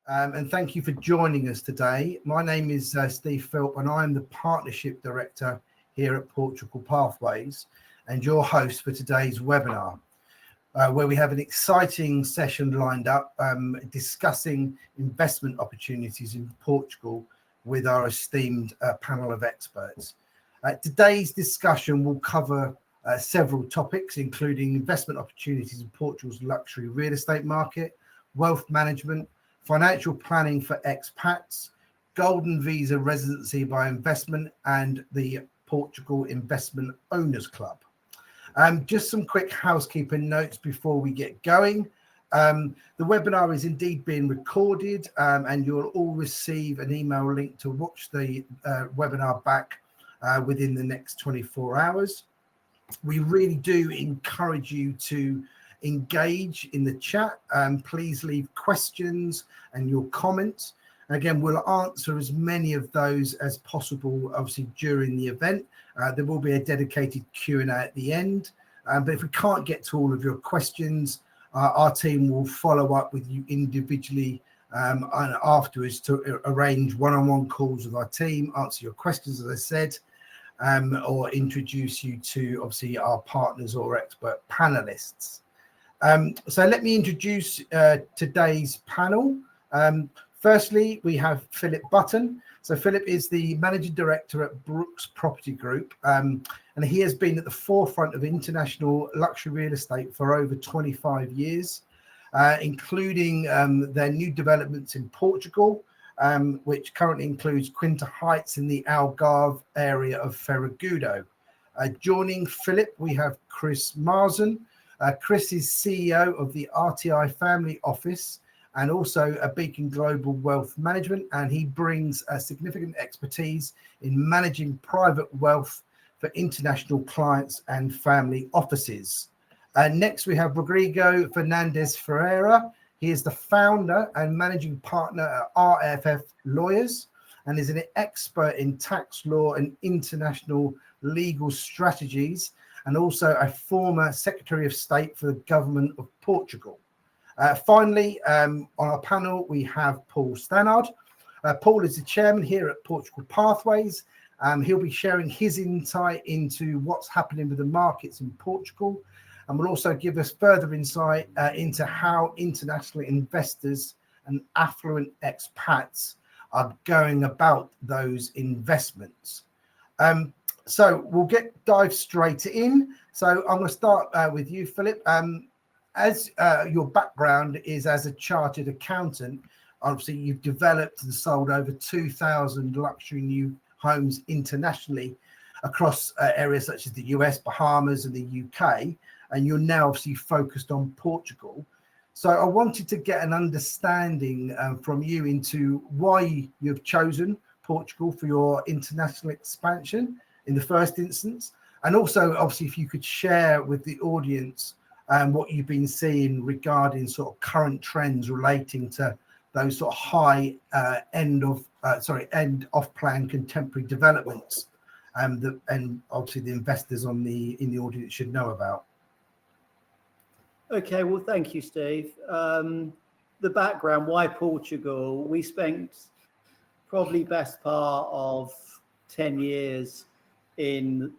and thank you for joining us today. My name is Steve Philp, and I'm the Partnership Director here at Portugal Pathways, and your host for today's webinar, where we have an exciting session lined up discussing investment opportunities in Portugal with our esteemed panel of experts. Today's discussion will cover several topics, including investment opportunities in Portugal's luxury real estate market, wealth management, financial planning for expats, golden visa residency by investment, and the Portugal Investment Owners Club. Just some quick housekeeping notes before we get going. The webinar is indeed being recorded, and you'll all receive an email link to watch the webinar back within the next 24 hours. We really do encourage you to engage in the chat. Please leave questions and your comments. And again, we'll answer as many of those as possible, obviously, during the event. There will be a dedicated Q&A at the end. But if we can't get to all of your questions, our team will follow up with you individually and afterwards to arrange one-on-one calls with our team, answer your questions, as I said, or introduce you to, obviously, our partners or expert panelists. So let me introduce today's panel. Firstly, we have Philip Button. So Philip is the Managing Director at Brooks Property Group, and he has been at the forefront of international luxury real estate for over 25 years, including their new developments in Portugal, which currently includes Quinta Heights in the Algarve area of Ferragudo. Joining Philip, we have Chris Marsden. Chris is CEO of the RTI Family Office and also a Beacon Global Wealth Management, and he brings a significant expertise in managing private wealth for international clients and family offices. Next, we have Rodrigo Fernandez Ferreira. He is the founder and managing partner at RFF Lawyers and is an expert in tax law and international legal strategies, and also a former Secretary of State for the Government of Portugal. Finally, on our panel, we have Paul Stannard. Paul is the chairman here at Portugal Pathways. He'll be sharing his insight into what's happening with the markets in Portugal, and will also give us further insight into how international investors and affluent expats are going about those investments. So we'll dive straight in. So I'm going to start with you, Philip. As your background is as a chartered accountant, obviously you've developed and sold over 2,000 luxury new homes internationally across areas such as the US, Bahamas, and the UK, and you're now obviously focused on Portugal. So I wanted to get an understanding from you into why you've chosen Portugal for your international expansion in the first instance, and also obviously if you could share with the audience what you've been seeing regarding sort of current trends relating to those sort of high end of plan contemporary developments, and obviously the investors in the audience should know about. Okay, well, thank you, Steve. The background, why Portugal? We spent probably best part of 10 years in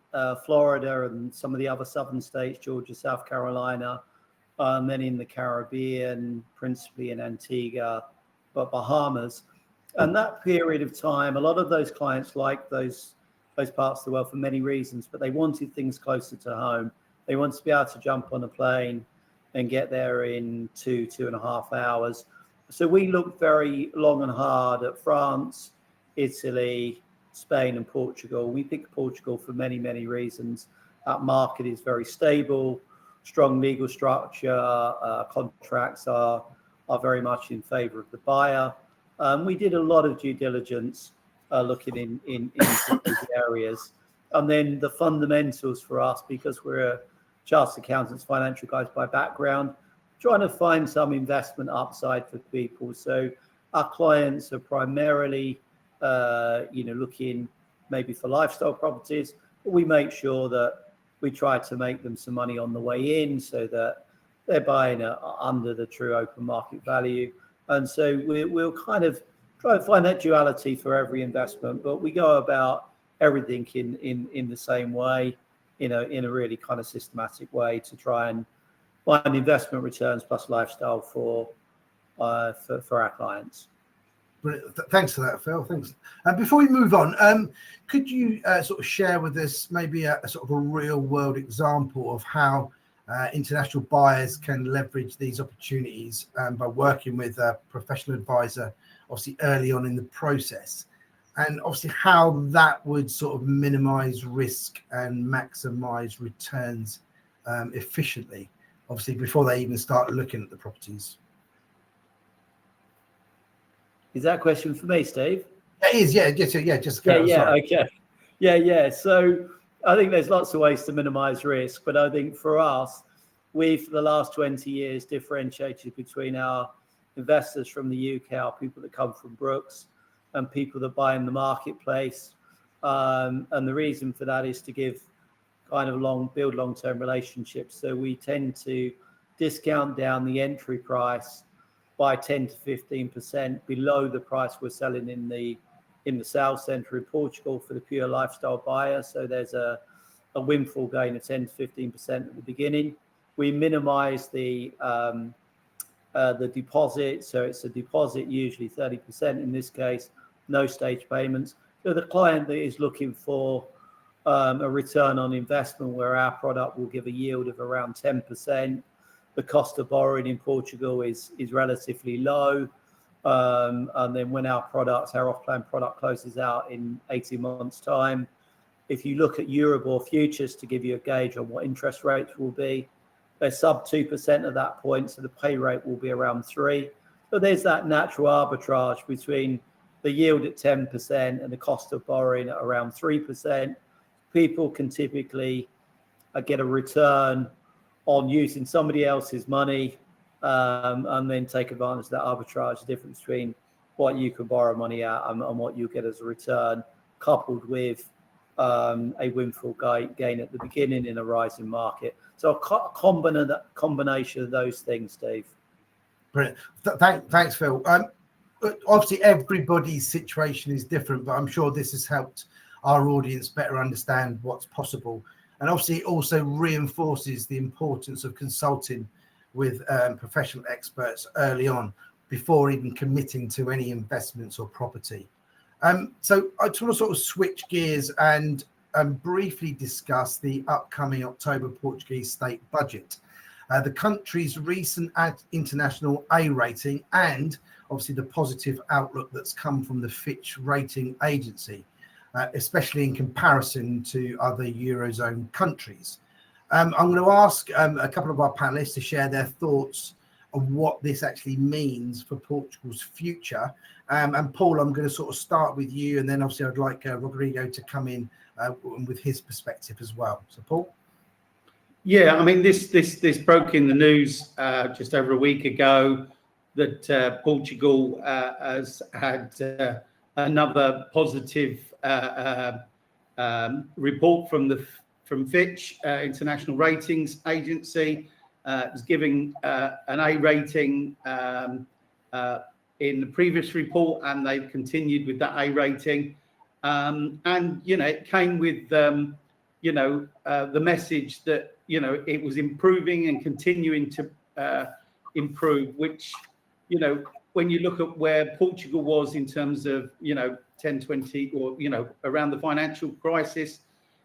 Florida and some of the other southern states, Georgia, South Carolina, then in the Caribbean, principally in Antigua, but Bahamas. And that period of time, a lot of those clients liked those parts of the world for many reasons, but they wanted things closer to home. They wanted to be able to jump on a plane and get there in 2.5 hours. So we looked very long and hard at France, Italy, Spain, and Portugal. We picked Portugal for many, many reasons. That market is very stable, strong legal structure, contracts are very much in favor of the buyer. We did a lot of due diligence looking in these areas. And then the fundamentals for us, because we're a chartered accountants, financial guys by background, trying to find some investment upside for people. So our clients are primarily looking maybe for lifestyle properties, but we make sure that we try to make them some money on the way in so that they're buying under the true open market value. And so we'll kind of try to find that duality for every investment, but we go about everything in the same way, in a really kind of systematic way to try and find investment returns plus lifestyle for our clients. Brilliant. Thanks for that, Phil. Thanks. And before we move on, could you sort of share with us maybe a sort of a real world example of how international buyers can leverage these opportunities by working with a professional advisor, obviously early on in the process, and obviously how that would sort of minimize risk and maximize returns efficiently, obviously before they even start looking at the properties? Is that a question for me, Steve? It is, yeah. Okay. Yeah. So I think there's lots of ways to minimize risk, but I think for us, we've for the last 20 years differentiated between our investors from the UK, our people that come from Brooks, and people that buy in the marketplace. And the reason for that is to give kind of build long-term relationships. So we tend to discount down the entry price by 10 to 15% below the price we're selling in the sales centre in Portugal for the pure lifestyle buyer. So there's a windfall gain of 10 to 15% at the beginning. We minimise the deposit, so it's a deposit usually 30% in this case, no stage payments. So the client that is looking for a return on investment where our product will give a yield of around 10%. The cost of borrowing in Portugal is relatively low. And then when our off-plan product closes out in 18 months' time, if you look at Euribor futures to give you a gauge on what interest rates will be, they're sub 2% at that point, so the pay rate will be around 3%. So there's that natural arbitrage between the yield at 10% and the cost of borrowing at around 3%. People can typically get a return on using somebody else's money and then take advantage of that arbitrage, the difference between what you can borrow money at and what you get as a return, coupled with a windfall gain at the beginning in a rising market. So a combination of those things, Steve. Brilliant. Thanks, Phil. Obviously, everybody's situation is different, but I'm sure this has helped our audience better understand what's possible. And obviously, it also reinforces the importance of consulting with professional experts early on before even committing to any investments or property. So I just want to sort of switch gears and briefly discuss the upcoming October Portuguese state budget, the country's recent international A rating, and obviously the positive outlook that's come from the Fitch rating agency, especially in comparison to other Eurozone countries. I'm going to ask a couple of our panelists to share their thoughts on what this actually means for Portugal's future. And Paul, I'm going to sort of start with you, and then obviously I'd like Rodrigo to come in with his perspective as well. So Paul? Yeah, I mean, this broke in the news just over a week ago that Portugal has had another positive report from Fitch, International Ratings Agency. Is giving an A rating in the previous report, and they've continued with that A rating. And it came with the message that it was improving and continuing to improve, which when you look at where Portugal was in terms of 10, 20 or around the financial crisis,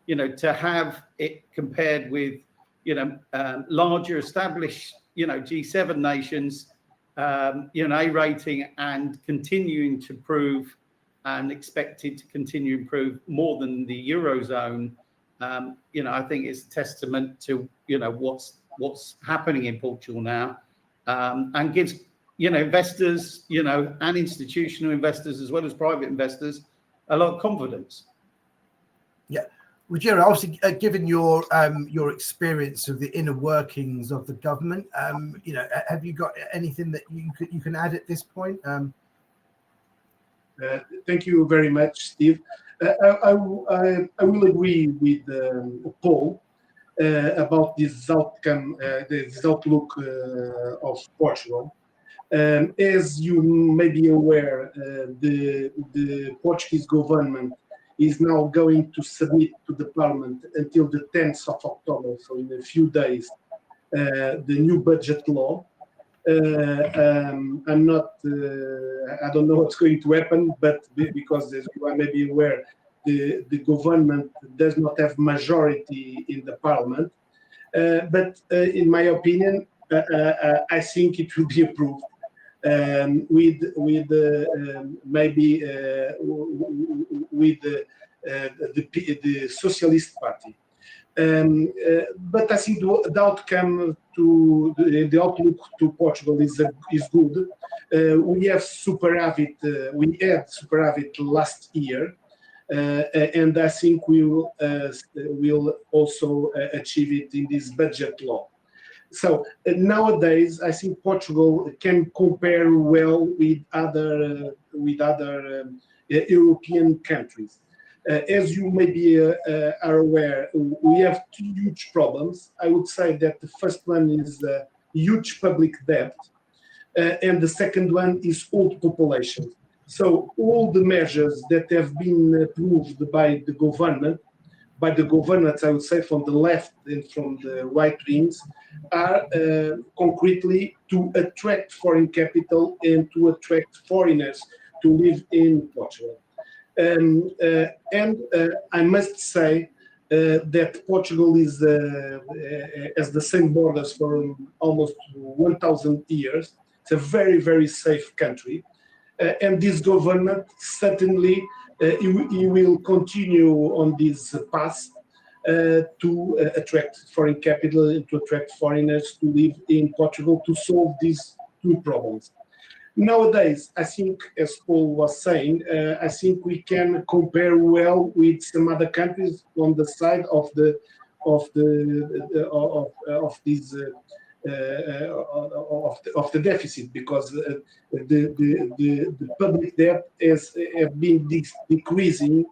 to have it compared with larger established G7 nations, A rating, and continuing to improve and expected to continue to improve more than the Eurozone. I think it's a testament to what's happening in Portugal now, and gives investors and institutional investors as well as private investors a lot of confidence. Yeah. Rogério, obviously, given your experience of the inner workings of the government, have you got anything that you can add at this point? Thank you very much, Steve. I will agree with Paul about this outcome, this outlook of Portugal. As you may be aware, the Portuguese government is now going to submit to the Parliament until the 10th of October, so in a few days, the new budget law. I'm not, I don't know what's going to happen, but because as you may be aware, the government does not have majority in the Parliament. But in my opinion, I think it will be approved with maybe with the Socialist Party. But I think the outcome to the outlook to Portugal is good. We have superavit. We had superavit last year, and I think we will also achieve it in this budget law. So nowadays, I think Portugal can compare well with other European countries. As you maybe are aware, we have two huge problems. I would say that the first one is huge public debt, and the second one is old population. So all the measures that have been approved by the governments, I would say, from the left and from the right wings, are concretely to attract foreign capital and to attract foreigners to live in Portugal. And I must say that Portugal has the same borders for almost 1,000 years. It's a very, very safe country. And this government certainly he will continue on this path to attract foreign capital and to attract foreigners to live in Portugal to solve these two problems. Nowadays, I think, as Paul was saying, I think we can compare well with some other countries on the side of this of the deficit, because the public debt have been decreasing,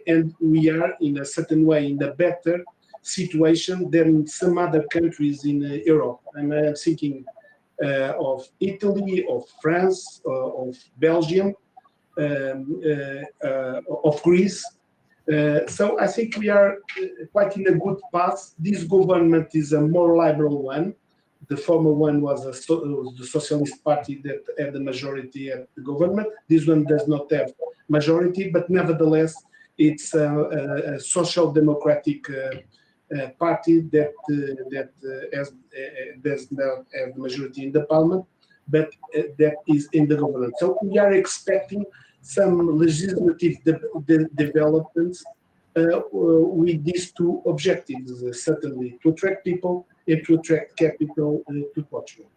and we are in a certain way in a better situation than some other countries in Europe. And I am thinking of Italy, of France, of Belgium, of Greece. So I think we are quite in a good path. This government is a more liberal one. The former one was the Socialist Party that had the majority at the government. This one does not have majority, but nevertheless, it's a social democratic party that does not have the majority in the parliament, but that is in the government. So we are expecting some legislative developments with these two objectives, certainly to attract people and to attract capital to Portugal.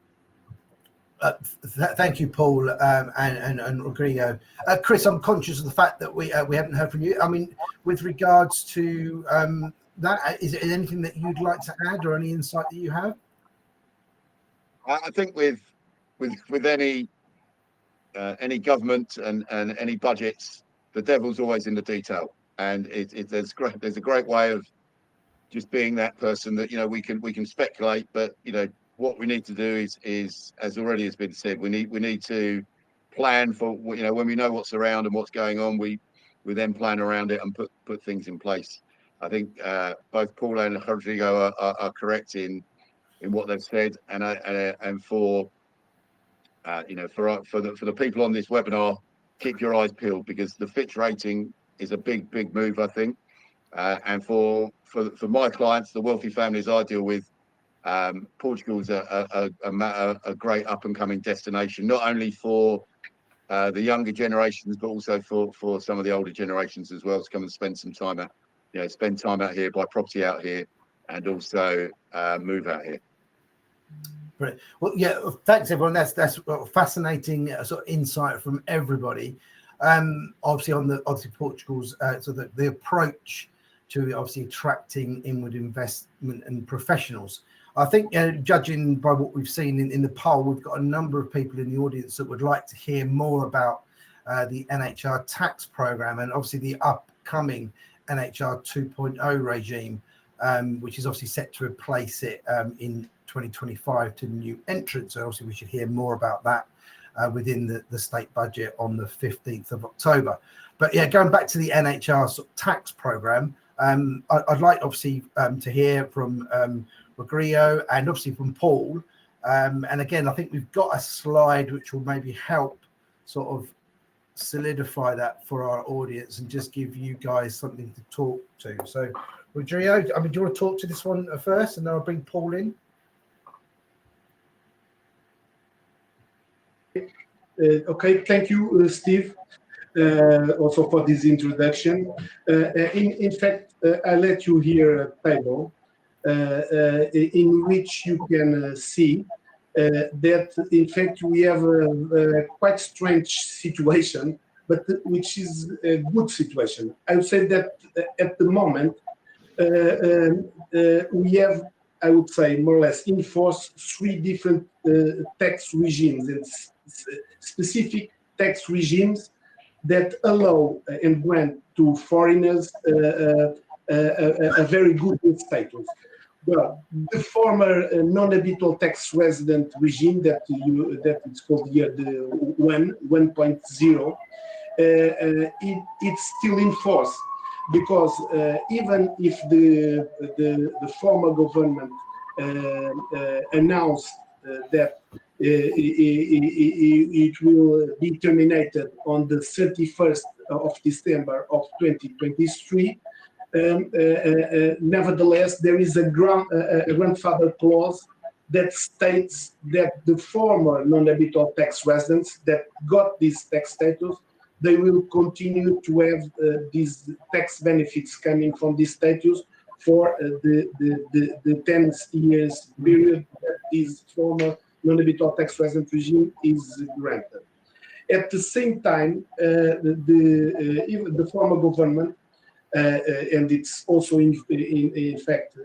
Thank you, Paul and Rodrigo. Chris, I'm conscious of the fact that we haven't heard from you. I mean, with regards to that, is there anything that you'd like to add or any insight that you have? I think with any government and any budgets, the devil's always in the detail, and there's a great way of just being that person that we can speculate, but what we need to do is as already has been said, we need to plan for when we know what's around and what's going on, we then plan around it and put things in place. I think both Paul and Rodrigo are correct in what they've said, and for the people on this webinar, keep your eyes peeled, because the Fitch rating is a big move, I think, and for my clients, the wealthy families I deal with, Portugal is a great up and coming destination, not only for the younger generations, but also for some of the older generations as well, to come and spend some time out here, buy property out here, and also move out here. Right. Well, yeah. Thanks, everyone. That's fascinating sort of insight from everybody. Obviously Portugal's so the approach to obviously attracting inward investment and professionals. I think, judging by what we've seen in the poll, we've got a number of people in the audience that would like to hear more about the NHR tax program and obviously the upcoming NHR 2.0 regime, which is obviously set to replace it in 2025 to new entrants. So obviously we should hear more about that within the state budget on the 15th of October. But yeah, going back to the NHR sort of tax program, I'd like obviously to hear from Rodrigo and obviously from Paul. And again, I think we've got a slide which will maybe help sort of solidify that for our audience and just give you guys something to talk to. So Rodrigo, I mean, do you want to talk to this one first and then I'll bring Paul in? Okay, thank you, Steve, also for this introduction. In fact, I let you hear a table in which you can see that, in fact, we have a quite strange situation, but which is a good situation. I would say that at the moment, we have, I would say, more or less in force 3 different tax regimes and specific tax regimes that allow and grant to foreigners a very good status. Well, the former non-habitual tax resident regime that it's called here the 1.0, it's still in force, because even if the former government announced that it will be terminated on the 31st of December of 2023, nevertheless, there is a grandfather clause that states that the former non-habitual tax residents that got this tax status, they will continue to have these tax benefits coming from this status for the 10 years period that this former non-habitual tax resident regime is granted. At the same time, even the former government, and it's also in fact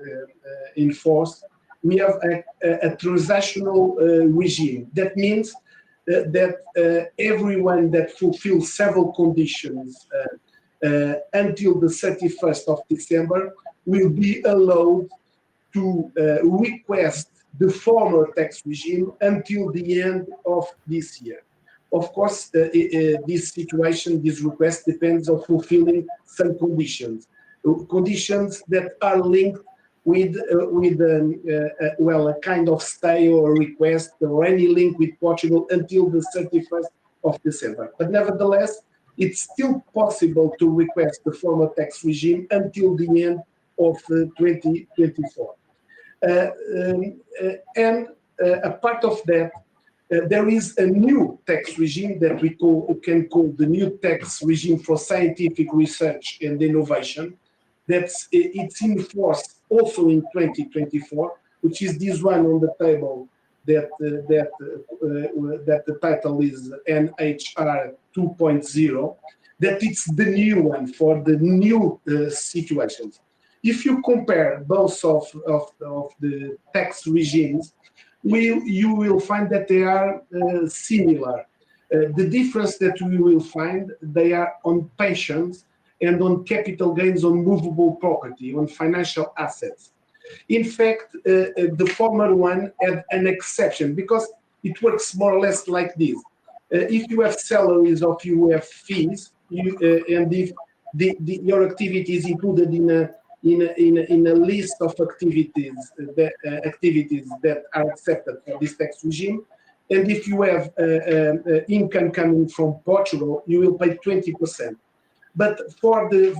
enforced, we have a transactional regime. That means that everyone that fulfills several conditions until the 31st of December will be allowed to request the former tax regime until the end of this year. Of course, this situation, this request depends on fulfilling some conditions that are linked with well, a kind of stay or request or any link with Portugal until the 31st of December. But nevertheless, it's still possible to request the former tax regime until the end of 2024. And a part of that, there is a new tax regime that we can call the new tax regime for scientific research and innovation. It's in force also in 2024, which is this one on the table that the title is NHR 2.0. That it's the new one for the new situations. If you compare both of the tax regimes, you will find that they are similar. The difference that we will find, they are on pensions and on capital gains on movable property, on financial assets. In fact, the former one had an exception because it works more or less like this. If you have salaries or if you have fees, and if your activity is included in a list of activities that are accepted for this tax regime, and if you have income coming from Portugal, you will pay 20%. But for the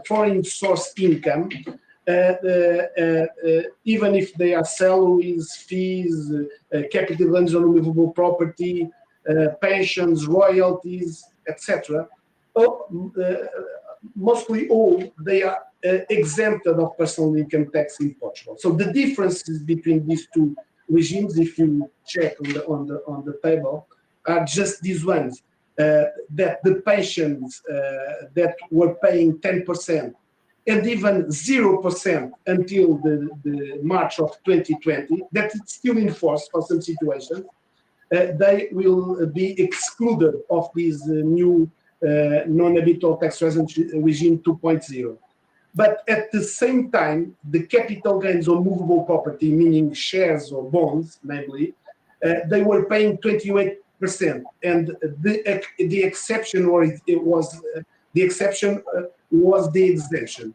foreign source income, even if they are salaries, fees, capital gains on movable property, pensions, royalties, etc., mostly all they are exempted of personal income tax in Portugal. So the differences between these two regimes, if you check on the table, are just these ones. That the pensions that were paying 10% and even 0% until the March of 2020, that it's still in force for some situations, they will be excluded of this new non-habitual tax resident regime 2.0. But at the same time, the capital gains on movable property, meaning shares or bonds, namely, they were paying 28%, and the exception, or it was the exception, was the exemption.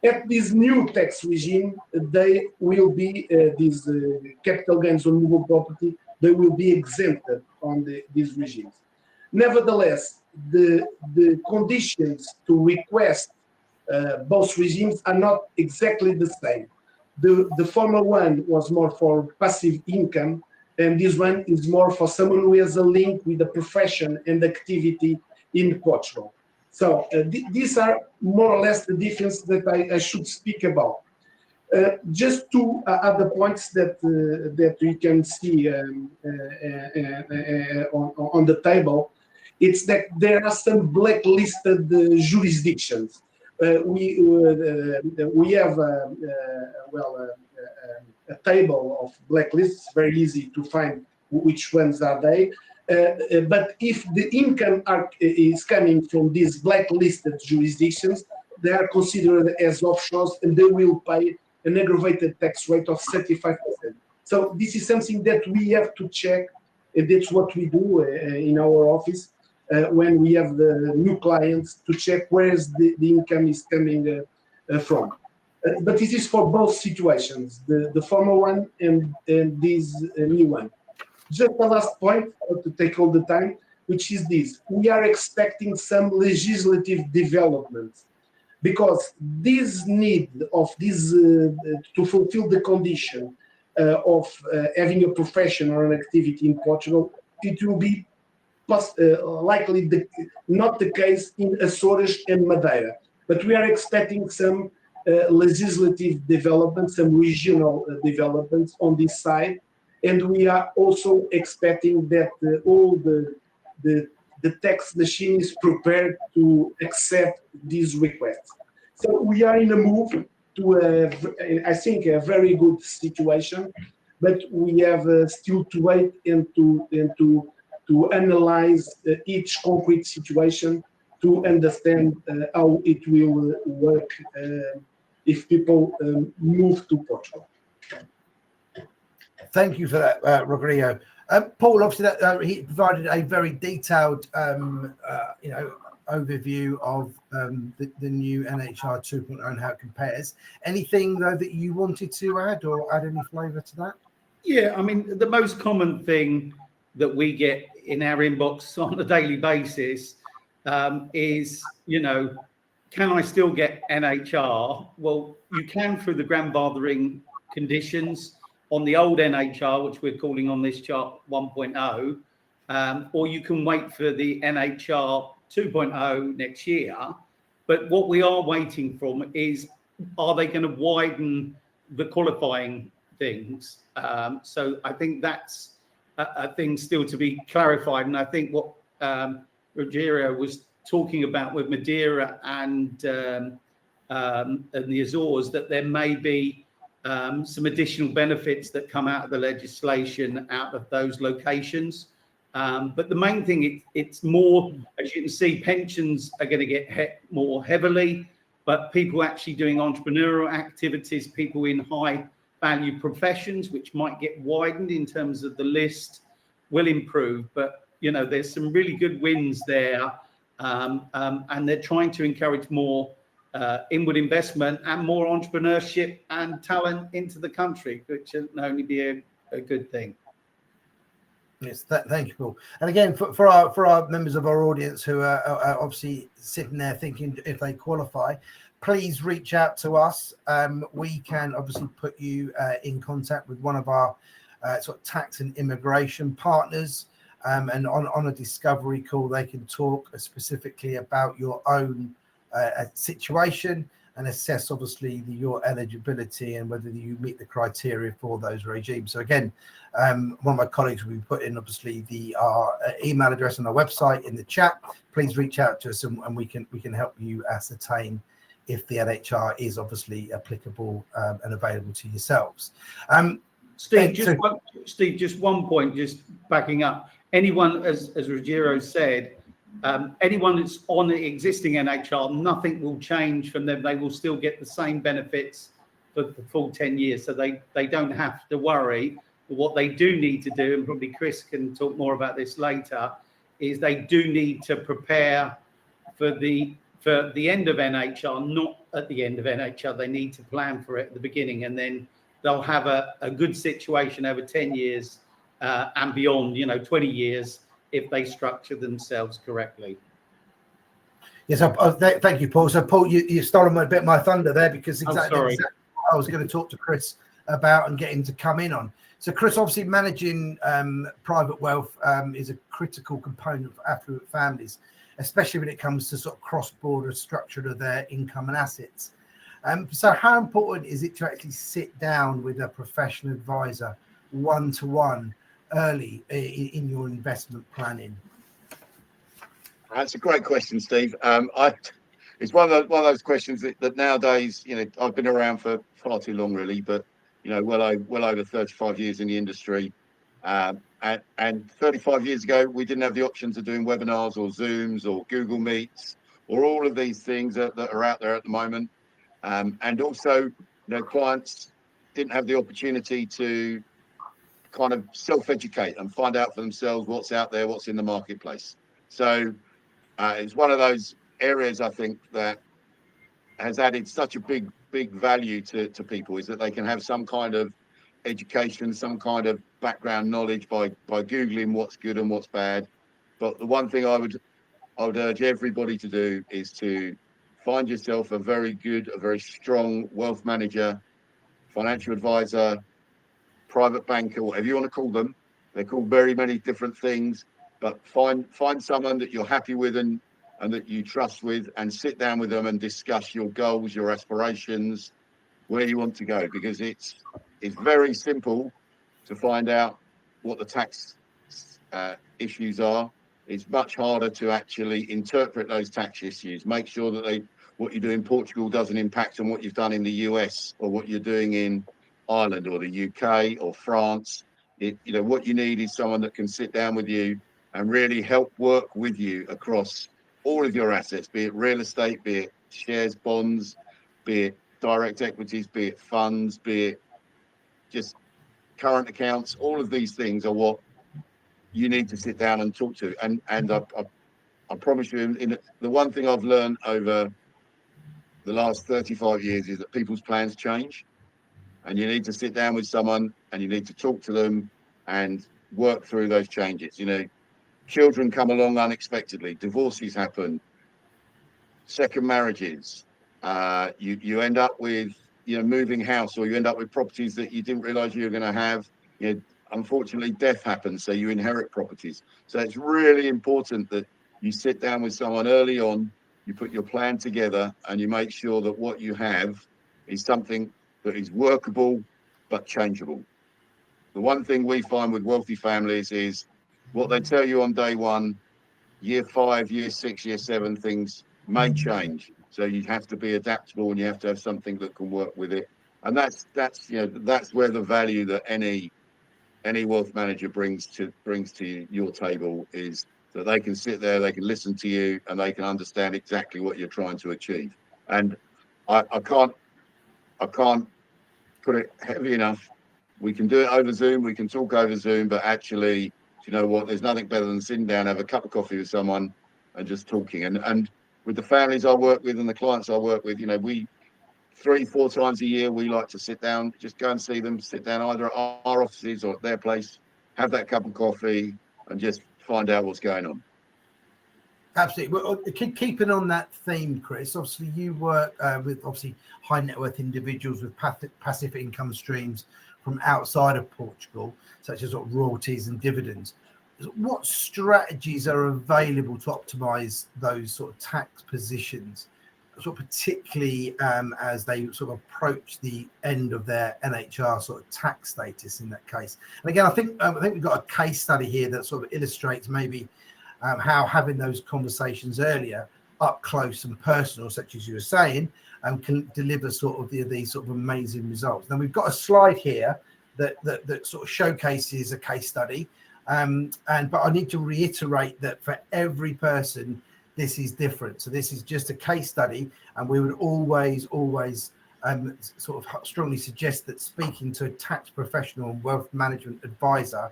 At this new tax regime, they will be these capital gains on movable property. They will be exempted on these regimes. Nevertheless, the conditions to request both regimes are not exactly the same. The former one was more for passive income, and this one is more for someone who has a link with the profession and activity in Portugal. So these are more or less the difference that I should speak about. Just two other points that you can see on the table. It's that there are some blacklisted jurisdictions. We have a table of blacklists, very easy to find which ones are they. But if the income is coming from these blacklisted jurisdictions, they are considered as offshores, and they will pay an aggravated tax rate of 35%. So this is something that we have to check, and that's what we do in our office when we have the new clients, to check where the income is coming from. But this is for both situations, the former one and this new one. Just the last point, to take all the time, which is this. We are expecting some legislative developments, because this need of this to fulfill the condition of having a profession or an activity in Portugal, it will be likely not the case in Açores and Madeira. But we are expecting some legislative developments, some regional developments on this side. And we are also expecting that all the tax machine is prepared to accept these requests. So we are in a move to, I think, a very good situation, but we have still to wait and to analyze each concrete situation to understand how it will work if people move to Portugal. Thank you for that, Rodrigo. Paul, obviously, he provided a very detailed, overview of the new NHR 2.0 and how it compares. Anything though that you wanted to add, or add any flavour to that? Yeah, I mean, the most common thing that we get in our inbox on a daily basis is, can I still get NHR? Well, you can through the grandfathering conditions on the old NHR, which we're calling on this chart 1.0, or you can wait for the NHR 2.0 next year. But what we are waiting from is, are they going to widen the qualifying things? So I think that's a thing still to be clarified. And I think what Rogerio was talking about with Madeira and the Azores, that there may be some additional benefits that come out of the legislation out of those locations. But the main thing, it's more, as you can see, pensions are going to get hit more heavily, but people actually doing entrepreneurial activities, people in high value professions, which might get widened in terms of the list, will improve. But, there's some really good wins there. And they're trying to encourage more inward investment and more entrepreneurship and talent into the country, which can only be a good thing. Yes, thank you, Paul. And again, for our members of our audience who are obviously sitting there thinking if they qualify, please reach out to us. We can obviously put you in contact with one of our sort of tax and immigration partners, and on a discovery call, they can talk specifically about your own situation and assess obviously your eligibility and whether you meet the criteria for those regimes. So again, one of my colleagues will be putting obviously our email address on our website in the chat. Please reach out to us and we can help you ascertain if the NHR is obviously applicable and available to yourselves. Steve, just one point, just backing up. Anyone, as Ruggiero said, anyone that's on the existing NHR, nothing will change from them. They will still get the same benefits for the full 10 years. So they don't have to worry. But what they do need to do, and probably Chris can talk more about this later, is they do need to prepare for the end of NHR, not at the end of NHR. They need to plan for it at the beginning, and then they'll have a good situation over 10 years and beyond, 20 years, if they structure themselves correctly. Yes, thank you, Paul. So, Paul, you stole a bit my thunder there, because exactly what I was going to talk to Chris about and get him to come in on. So, Chris, obviously managing private wealth is a critical component for affluent families, especially when it comes to sort of cross-border structure of their income and assets. So how important is it to actually sit down with a professional advisor one-to-one early in your investment planning? That's a great question, Steve. It's one of those questions that nowadays, I've been around for far too long, really, but well over 35 years in the industry. And 35 years ago, we didn't have the options of doing webinars or Zooms or Google Meets or all of these things that are out there at the moment. And also, clients didn't have the opportunity to kind of self-educate and find out for themselves what's out there, what's in the marketplace. So it's one of those areas, I think, that has added such a big value to people, is that they can have some kind of education, some kind of background knowledge by Googling what's good and what's bad. But the one thing I would urge everybody to do is to find yourself a very strong wealth manager, financial advisor, private banker, whatever you want to call them. They're called very many different things, but find someone that you're happy with and that you trust with, and sit down with them and discuss your goals, your aspirations, where you want to go, because it's very simple to find out what the tax issues are. It's much harder to actually interpret those tax issues, make sure that what you do in Portugal doesn't impact on what you've done in the US or what you're doing in Ireland or the UK or France. What you need is someone that can sit down with you and really help work with you across all of your assets, be it real estate, be it shares, bonds, be it direct equities, be it funds, be it just current accounts. All of these things are what you need to sit down and talk to. And I promise you, the one thing I've learned over the last 35 years is that people's plans change, and you need to sit down with someone and you need to talk to them and work through those changes. Children come along unexpectedly, divorces happen, second marriages, you end up with moving house, or you end up with properties that you didn't realize you were going to have. Unfortunately, death happens, so you inherit properties. So it's really important that you sit down with someone early on, you put your plan together, and you make sure that what you have is something that is workable but changeable. The one thing we find with wealthy families is what they tell you on day one, year 5, year 6, year 7, things may change. So you have to be adaptable, and you have to have something that can work with it. And that's where the value that any wealth manager brings to your table is that they can sit there, they can listen to you, and they can understand exactly what you're trying to achieve. And I can't put it heavy enough. We can do it over Zoom, we can talk over Zoom, but actually, you know what, there's nothing better than sitting down, have a cup of coffee with someone and just talking. And with the families I work with and the clients I work with, we 3-4 times a year, we like to sit down, just go and see them, sit down either at our offices or at their place, have that cup of coffee and just find out what's going on. Absolutely. Well, keeping on that theme, Chris, obviously you work with high net worth individuals with passive income streams from outside of Portugal, such as royalties and dividends. What strategies are available to optimize those sort of tax positions, particularly as they approach the end of their NHR tax status in that case? And again, I think we've got a case study here that illustrates maybe how having those conversations earlier, up close and personal, such as you were saying, can deliver these amazing results. Now we've got a slide here that showcases a case study. But I need to reiterate that for every person, this is different. So this is just a case study, and we would always sort of strongly suggest that speaking to a tax professional and wealth management advisor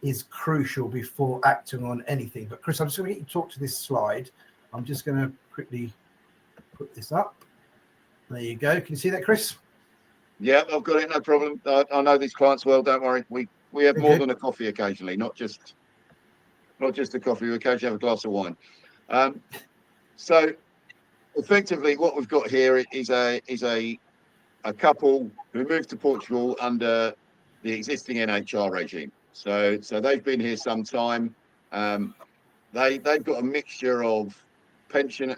is crucial before acting on anything. But Chris, I'm just going to get you to talk to this slide. I'm just going to quickly put this up. There you go. Can you see that, Chris? Yeah, I've got it. No problem. I know these clients well. Don't worry. We have more than a coffee occasionally, not just a coffee. We occasionally have a glass of wine. So effectively, what we've got here is a couple who moved to Portugal under the existing NHR regime. So they've been here some time. They've got a mixture of pension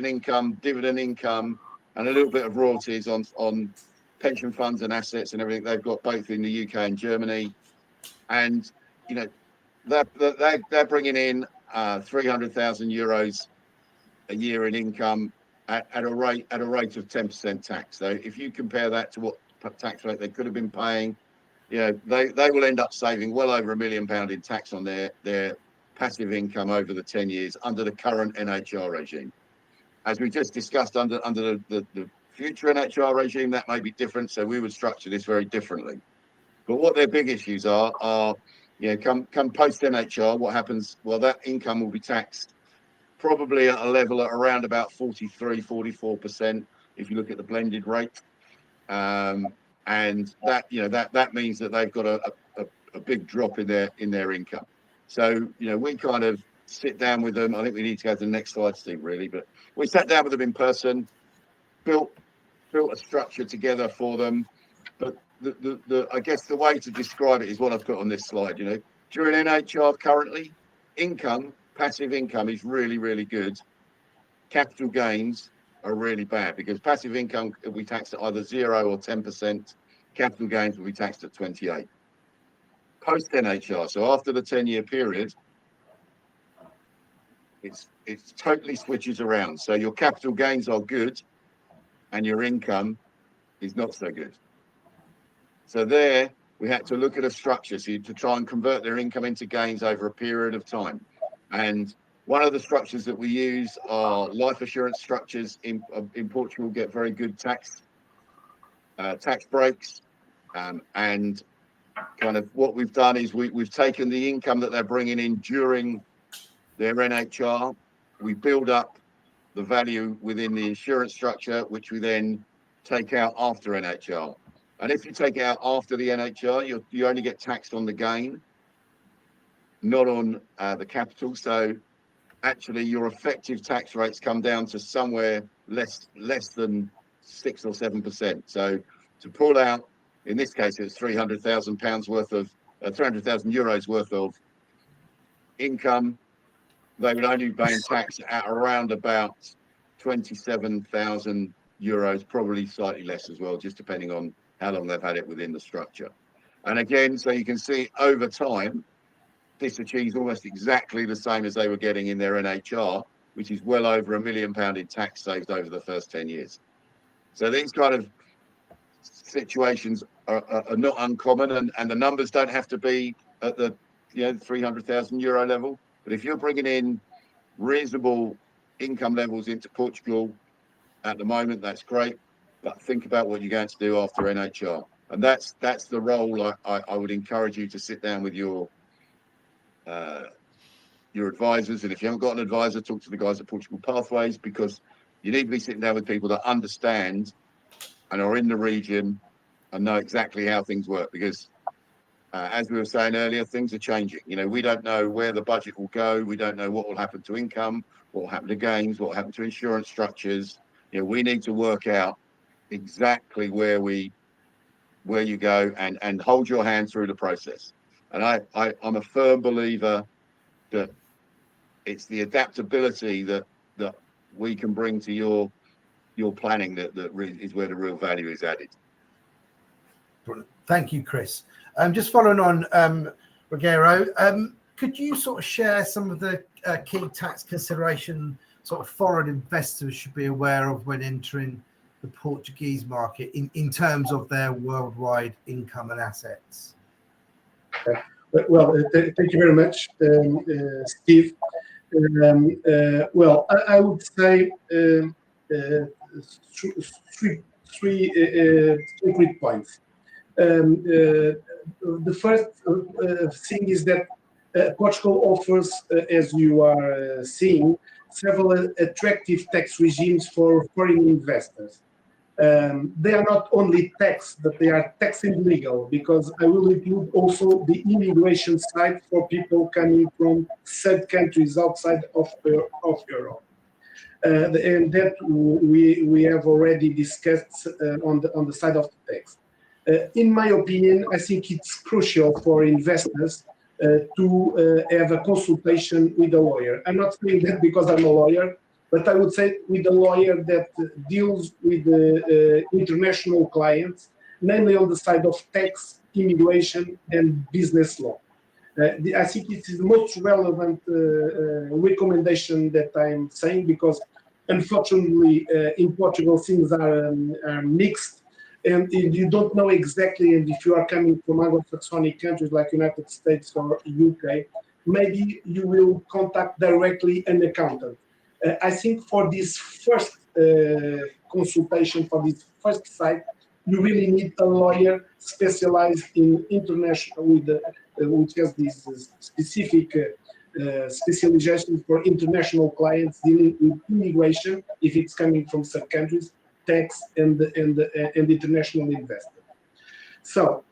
income, dividend income, and a little bit of royalties on pension funds and assets and everything. They've got both in the UK and Germany, and they're bringing in 300,000 euros a year in income at a rate of 10% tax. So if you compare that to what tax rate they could have been paying, they will end up saving well over £1 million in tax on their passive income over the 10 years under the current NHR regime. As we just discussed, under the future NHR regime, that may be different. So we would structure this very differently. But what their big issues are come post NHR, what happens? Well, that income will be taxed probably at a level at around about 43-44% if you look at the blended rate, and that means that they've got a big drop in their income. So we kind of sit down with them. I think we need to go to the next slide, Steve, really, but we sat down with them in person, built a structure together for them. But I guess the way to describe it is what I've put on this slide. During NHR currently, passive income is really, really good. Capital gains are really bad because passive income will be taxed at either 0 or 10%. Capital gains will be taxed at 28%. Post NHR, so after the 10-year period, it totally switches around. So your capital gains are good, and your income is not so good. So there, we had to look at a structure to try and convert their income into gains over a period of time. And one of the structures that we use are life assurance structures. In Portugal, get very good tax breaks. And kind of what we've done is we've taken the income that they're bringing in during their NHR. We build up the value within the insurance structure, which we then take out after NHR. And if you take it out after the NHR, you only get taxed on the gain, not on the capital. So actually your effective tax rates come down to somewhere less than 6 or 7%. So to pull out, in this case, it's £300,000 worth of 300,000 euros worth of income. They would only be paying tax at around about 27,000 euros, probably slightly less as well, just depending on how long they've had it within the structure. And again, so you can see over time, this achieves almost exactly the same as they were getting in their NHR, which is well over £1 million in tax saved over the first 10 years. So these kind of situations are not uncommon, and the numbers don't have to be at the 300,000 euro level. But if you're bringing in reasonable income levels into Portugal at the moment, that's great. But think about what you're going to do after NHR, and that's the role I would encourage you to sit down with your advisors. And if you haven't got an advisor, talk to the guys at Portugal Pathways, because you need to be sitting down with people that understand and are in the region and know exactly how things work. Because as we were saying earlier, things are changing. We don't know where the budget will go. We don't know what will happen to income, what will happen to gains, what will happen to insurance structures. We need to work out exactly where you go and hold your hand through the process. And I'm a firm believer that it's the adaptability that we can bring to your planning that is where the real value is added. Thank you, Chris. Just following on, Rogero, could you sort of share some of the key tax consideration sort of foreign investors should be aware of when entering the Portuguese market in terms of their worldwide income and assets? Thank you very much, Steve. I would say three quick points. The first thing is that Portugal offers, as you are seeing, several attractive tax regimes for foreign investors. They are not only tax, but they are tax and legal, because I will include also the immigration side for people coming from third countries outside of Europe. And that we have already discussed on the side of the tax. In my opinion, I think it's crucial for investors to have a consultation with a lawyer. I'm not saying that because I'm a lawyer, but I would say with a lawyer that deals with international clients, namely on the side of tax, immigration, and business law. I think it is the most relevant recommendation that I'm saying, because unfortunately in Portugal things are mixed, and you don't know exactly, and if you are coming from Anglo-Saxonic countries like United States or UK, maybe you will contact directly an accountant. I think for this first consultation, for this first site, you really need a lawyer specialized in international, which has this specific specialization for international clients dealing with immigration, if it's coming from some countries, tax, and international investment. So,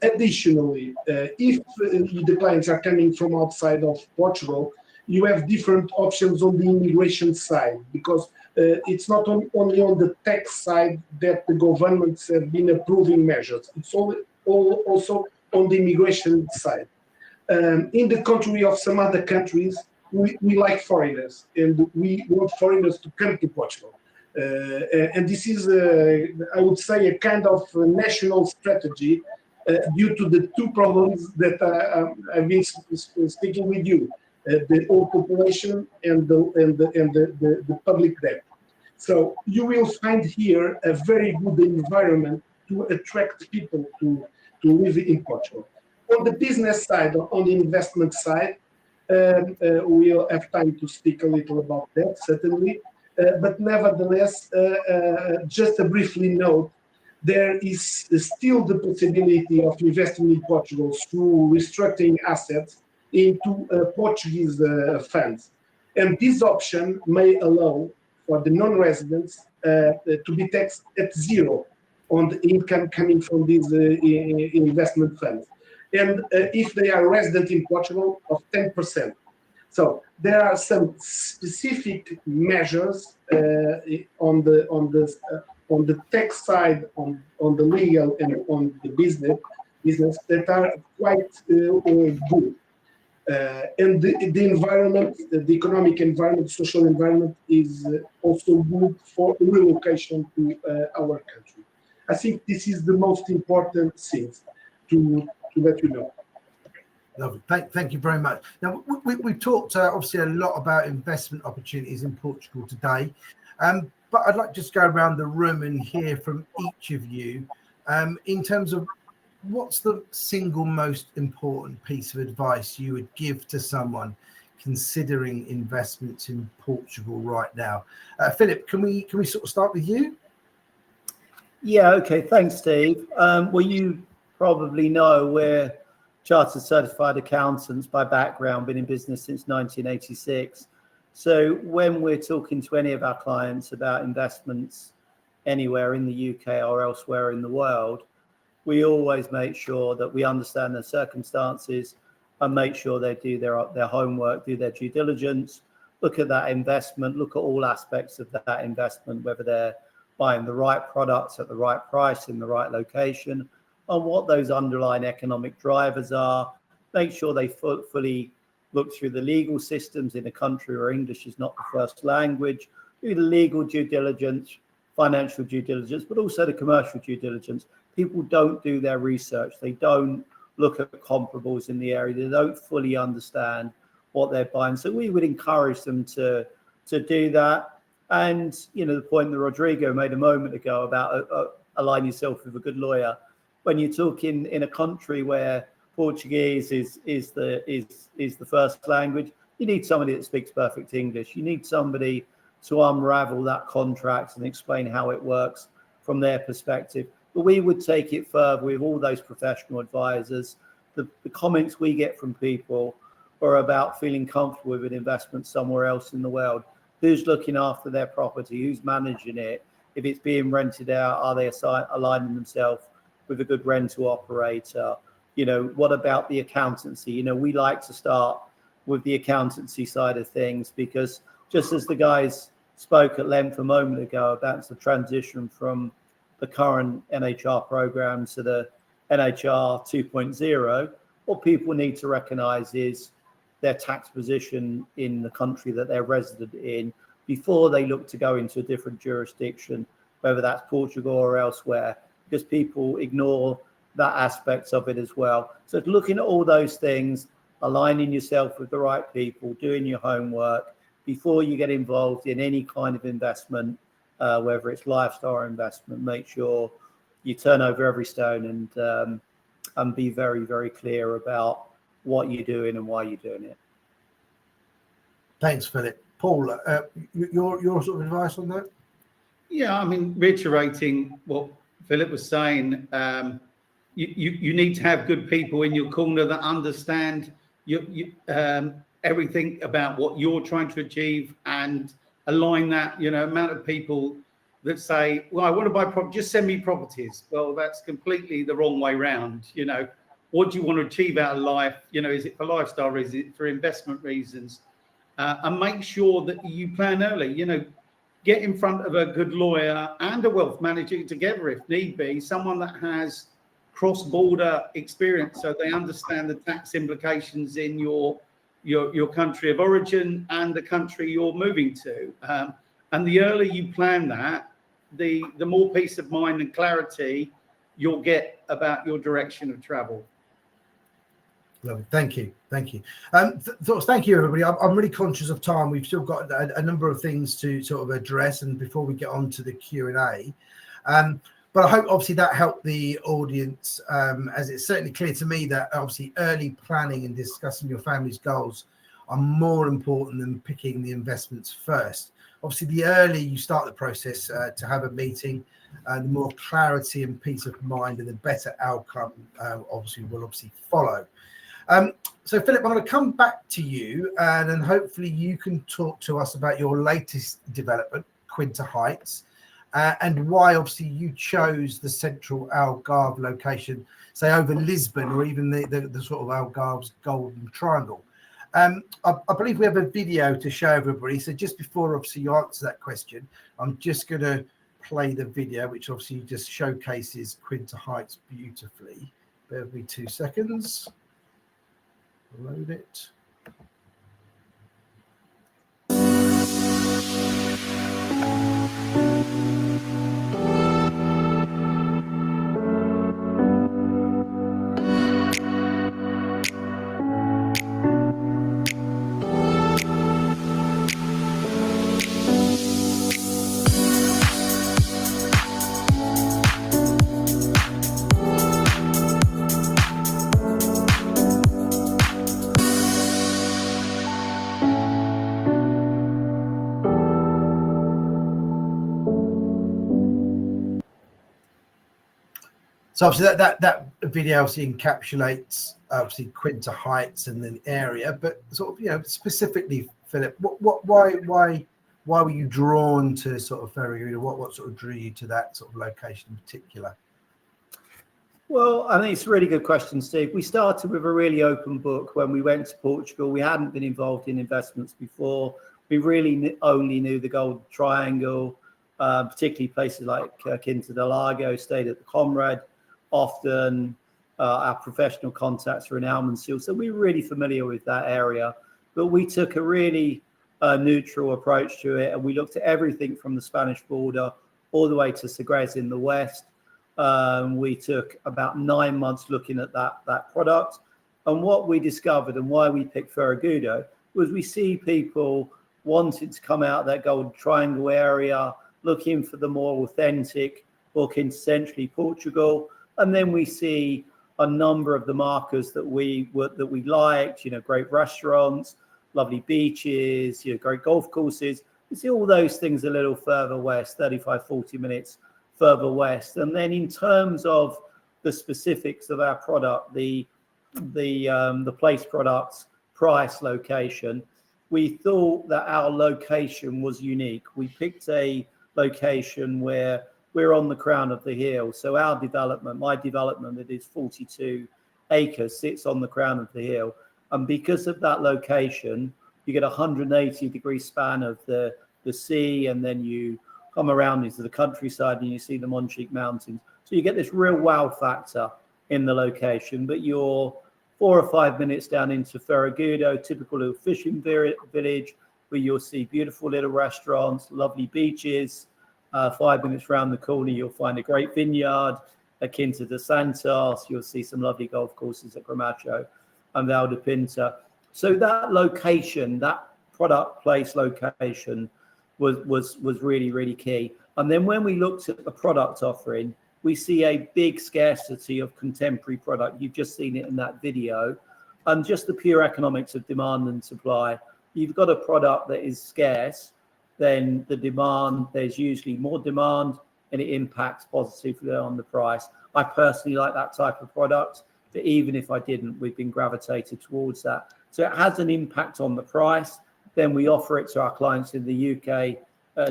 additionally, if the clients are coming from outside of Portugal, you have different options on the immigration side, because it's not only on the tax side that the governments have been approving measures. It's also on the immigration side. In the contrary of some other countries, we like foreigners, and we want foreigners to come to Portugal. And this is, I would say, a kind of national strategy due to the two problems that I've been speaking with you. The old population and the public debt. So you will find here a very good environment to attract people to live in Portugal. On the business side, on the investment side, we'll have time to speak a little about that, certainly. But nevertheless, just a briefly note, there is still the possibility of investing in Portugal through restructuring assets into Portuguese funds. And this option may allow for the non-residents to be taxed at zero on the income coming from these investment funds. And if they are resident in Portugal, of 10%. So there are some specific measures on the tax side, on the legal, and on the business that are quite good. And the environment, the economic environment, social environment is also good for relocation to our country. I think this is the most important thing to let you know. Lovely. Thank you very much. Now, we've talked obviously a lot about investment opportunities in Portugal today, but I'd like to just go around the room and hear from each of you in terms of what's the single most important piece of advice you would give to someone considering investments in Portugal right now? Philip, can we sort of start with you? Yeah, okay. Thanks, Steve. Well, you probably know we're chartered certified accountants by background, been in business since 1986. So when we're talking to any of our clients about investments anywhere in the UK or elsewhere in the world, we always make sure that we understand their circumstances and make sure they do their homework, do their due diligence, look at that investment, look at all aspects of that investment, whether they're buying the right products at the right price in the right location, and what those underlying economic drivers are. Make sure they fully look through the legal systems in a country where English is not the first language, do the legal due diligence, financial due diligence, but also the commercial due diligence. People don't do their research. They don't look at comparables in the area. They don't fully understand what they're buying. So we would encourage them to do that. And, you know, the point that Rodrigo made a moment ago about align yourself with a good lawyer. When you're talking in a country where Portuguese is the first language. You need somebody that speaks perfect English. You need somebody to unravel that contract and explain how it works from their perspective. But we would take it further with all those professional advisors. The comments we get from people are about feeling comfortable with an investment somewhere else in the world. Who's looking after their property? Who's managing it? If it's being rented out, are they aligning themselves with a good rental operator? What about the accountancy? We like to start with the accountancy side of things, because just as the guys spoke at length a moment ago about the transition from the current NHR program to the NHR 2.0, what people need to recognize is their tax position in the country that they're resident in before they look to go into a different jurisdiction, whether that's Portugal or elsewhere, because people ignore that aspect of it as well. So it's looking at all those things, aligning yourself with the right people, doing your homework before you get involved in any kind of investment, whether it's lifestyle or investment. Make sure you turn over every stone and be very, very clear about what you're doing and why you're doing it. Thanks, Philip. Paul, your sort of advice on that? Yeah, I mean, reiterating what Philip was saying, you need to have good people in your corner that understand everything about what you're trying to achieve, and align that, amount of people that say, well, I want to buy property, just send me properties. Well, that's completely the wrong way round. What do you want to achieve out of life? Is it for lifestyle? Is it for investment reasons? And make sure that you plan early. Get in front of a good lawyer and a wealth manager together if need be, someone that has cross-border experience so they understand the tax implications in your country of origin and the country you're moving to. And the earlier you plan that, the more peace of mind and clarity you'll get about your direction of travel. Lovely. Thank you. Thank you, everybody. I'm really conscious of time. We've still got a number of things to sort of address, and before we get on to the Q&A. But I hope obviously that helped the audience, as it's certainly clear to me that obviously early planning and discussing your family's goals are more important than picking the investments first. Obviously, the earlier you start the process to have a meeting, the more clarity and peace of mind and the better outcome will follow. So, Philip, I'm going to come back to you, and then hopefully you can talk to us about your latest development, Quinta Heights, and why obviously you chose the central Algarve location, say over Lisbon or even the sort of Algarve's Golden Triangle. I believe we have a video to show everybody. So just before obviously you answer that question, I'm just going to play the video, which obviously just showcases Quinta Heights beautifully. Bear with me 2 seconds. Load it. So obviously that video obviously encapsulates obviously Quinta Heights and the area, but sort of specifically, Philip, why were you drawn to sort of Ferraguda? What sort of drew you to that sort of location in particular? Well, I think it's a really good question, Steve. We started with a really open book when we went to Portugal. We hadn't been involved in investments before. We really only knew the Golden Triangle, particularly places like Quinta del Lago, stayed at the Comrade. Often our professional contacts are in Almansell, so we're really familiar with that area. But we took a really neutral approach to it, and we looked at everything from the Spanish border all the way to Sagres in the west. We took about 9 months looking at that product. And what we discovered and why we picked Ferraguda was we see people wanting to come out of that Golden Triangle area, looking for the more authentic or quintessentially Portugal. And then we see a number of the markers that we liked, great restaurants, lovely beaches, great golf courses. You see all those things a little further west, 35, 40 minutes further west. And then in terms of the specifics of our product, the place products, price, location, we thought that our location was unique. We picked a location where we're on the crown of the hill. So our development, my development, that is 42 acres, sits on the crown of the hill. And because of that location, you get a 180-degree span of the sea, and then you come around into the countryside and you see the Montjuic Mountains. So you get this real wow factor in the location, but you're 4 or 5 minutes down into Ferragudo, typical little fishing village, where you'll see beautiful little restaurants, lovely beaches. 5 minutes round the corner, you'll find a great vineyard akin to the Santos. You'll see some lovely golf courses at Gramacho and Valdepinta. So that location, that product place location was really, really key. And then when we looked at the product offering, we see a big scarcity of contemporary product. You've just seen it in that video. And just the pure economics of demand and supply. You've got a product that is scarce, then the demand, there's usually more demand, and it impacts positively on the price. I personally like that type of product, but even if I didn't, we've been gravitated towards that. So it has an impact on the price. Then we offer it to our clients in the UK,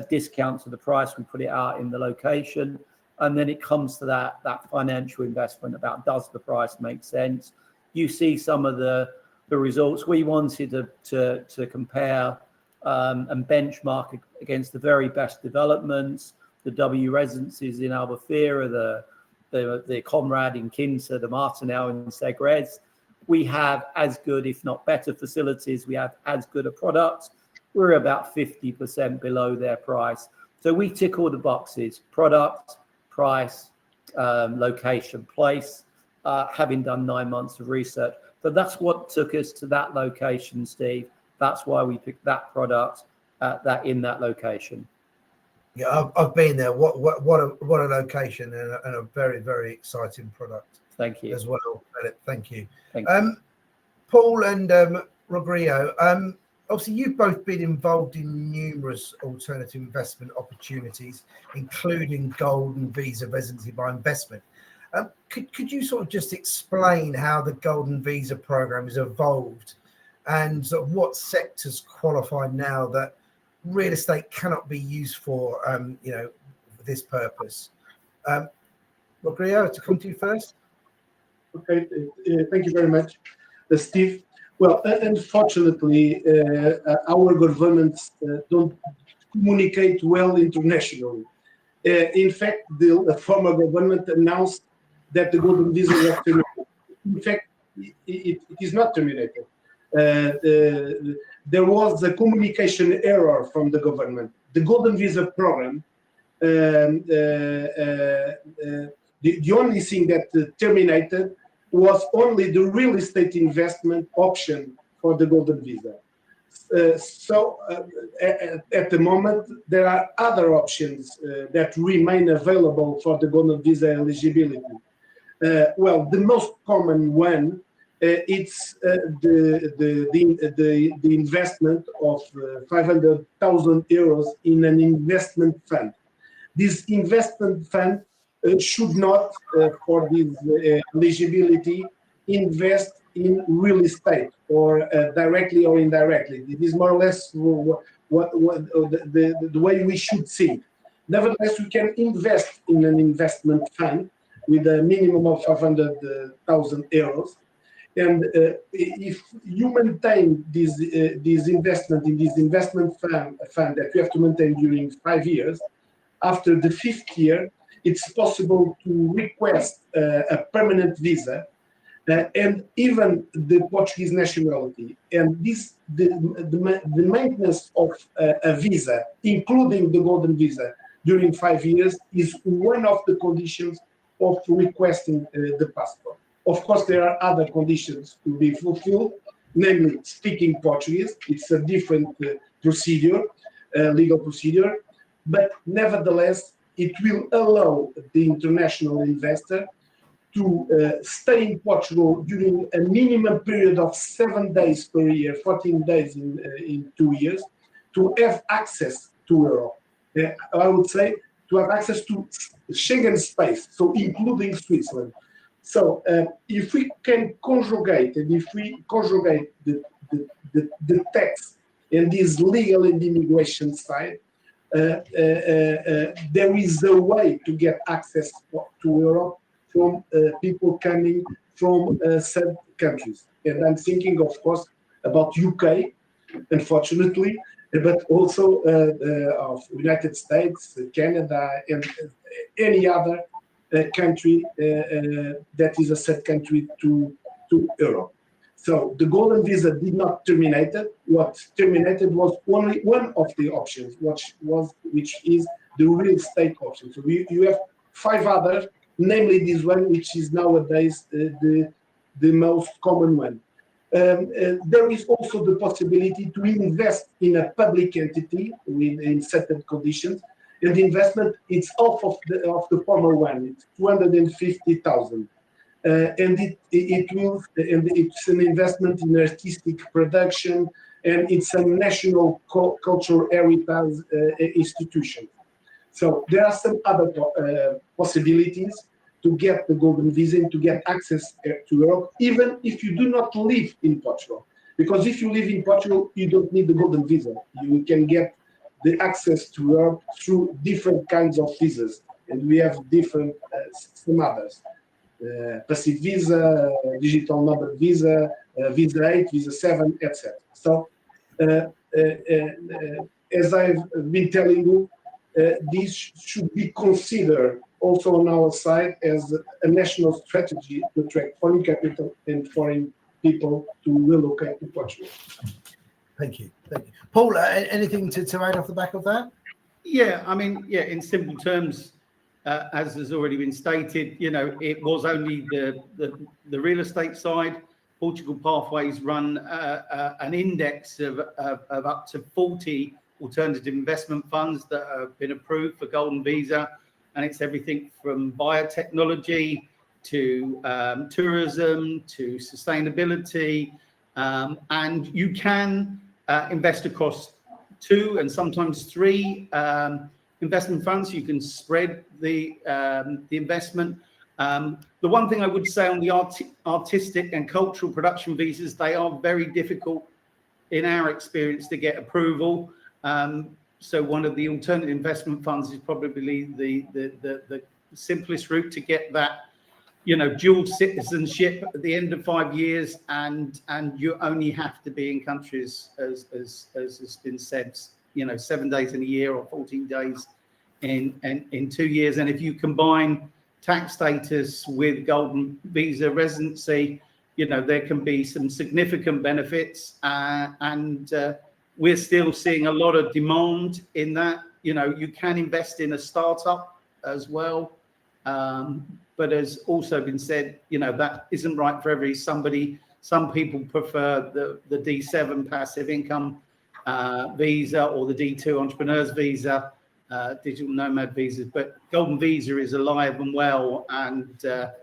discount to the price. We put it out in the location. And then it comes to that financial investment about, does the price make sense? You see some of the results. We wanted to compare and benchmark against the very best developments, the W residences in Albufeira, the Conrad in Quinta, the Martinel in Segres. We have as good, if not better, facilities. We have as good a product. We're about 50% below their price. So we tick all the boxes: product, price, location, place, having done 9 months of research. So that's what took us to that location, Steve. That's why we picked that product in that location. Yeah, I've been there. What a location, and a very, very exciting product. Thank you as well, Philip. Thank you. Thank you. Paul and Rodrigo, obviously you've both been involved in numerous alternative investment opportunities, including Golden Visa residency by investment. Could you sort of just explain how the Golden Visa program has evolved, and sort of what sectors qualify now that real estate cannot be used for, for this purpose? Rodrigo, to come to you first. Okay, thank you very much, Steve. Well, unfortunately, our governments don't communicate well internationally. In fact, the former government announced that the Golden Visa was terminated. In fact, it is not terminated. There was a communication error from the government. The Golden Visa program, the only thing that terminated was only the real estate investment option for the Golden Visa. At the moment, there are other options that remain available for the Golden Visa eligibility. Well, the most common one, it's the investment of 500,000 euros in an investment fund. This investment fund should not, for this eligibility, invest in real estate, or directly or indirectly. It is more or less the way we should think. Nevertheless, we can invest in an investment fund with a minimum of 500,000 euros. And if you maintain this investment in this investment fund that you have to maintain during 5 years, after the 5th year, it's possible to request a permanent visa and even the Portuguese nationality. And the maintenance of a visa, including the Golden Visa, during 5 years is one of the conditions of requesting the passport. Of course, there are other conditions to be fulfilled, namely speaking Portuguese. It's a different procedure, legal procedure, but nevertheless, it will allow the international investor to stay in Portugal during a minimum period of 7 days per year, 14 days in 2 years, to have access to Europe. I would say to have access to Schengen space, so including Switzerland. So if we can conjugate, and if we conjugate the tax and this legal and immigration side, there is a way to get access to Europe from people coming from said countries. And I'm thinking, of course, about UK, unfortunately, but also of United States, Canada, and any other country that is a said country to Europe. So the golden visa did not terminate it. What terminated was only one of the options, which is the real estate option. So you have 5 others, namely this one, which is nowadays the most common one. There is also the possibility to invest in a public entity in certain conditions, and the investment is half of the former one. It's 250,000. And it's an investment in artistic production, and it's a national cultural heritage institution. So there are some other possibilities to get the golden visa and to get access to Europe, even if you do not live in Portugal. Because if you live in Portugal, you don't need the golden visa. You can get the access to Europe through different kinds of visas, and we have different some others. Passive visa, digital number visa, visa 8, visa 7, etc. So, as I've been telling you, this should be considered also on our side as a national strategy to attract foreign capital and foreign people to relocate to Portugal. Thank you. Paul, anything to add off the back of that? Yeah, I mean, in simple terms, as has already been stated, it was only the real estate side. Portugal Pathways run an index of up to 40 alternative investment funds that have been approved for Golden Visa, and it's everything from biotechnology to tourism to sustainability, and you can invest across 2 and sometimes 3 investment funds. You can spread the investment. The one thing I would say on the artistic and cultural production visas, they are very difficult in our experience to get approval. So one of the alternative investment funds is probably the simplest route to get that, dual citizenship at the end of 5 years, and you only have to be in countries, as has been said, 7 days in a year or 14 days in 2 years. And if you combine tax status with golden visa residency, there can be some significant benefits, and we're still seeing a lot of demand in that. You can invest in a startup as well, but as also been said, that isn't right for somebody. Some people prefer the D7 passive income visa or the D2 entrepreneurs visa, digital nomad visas, but golden visa is alive and well, and a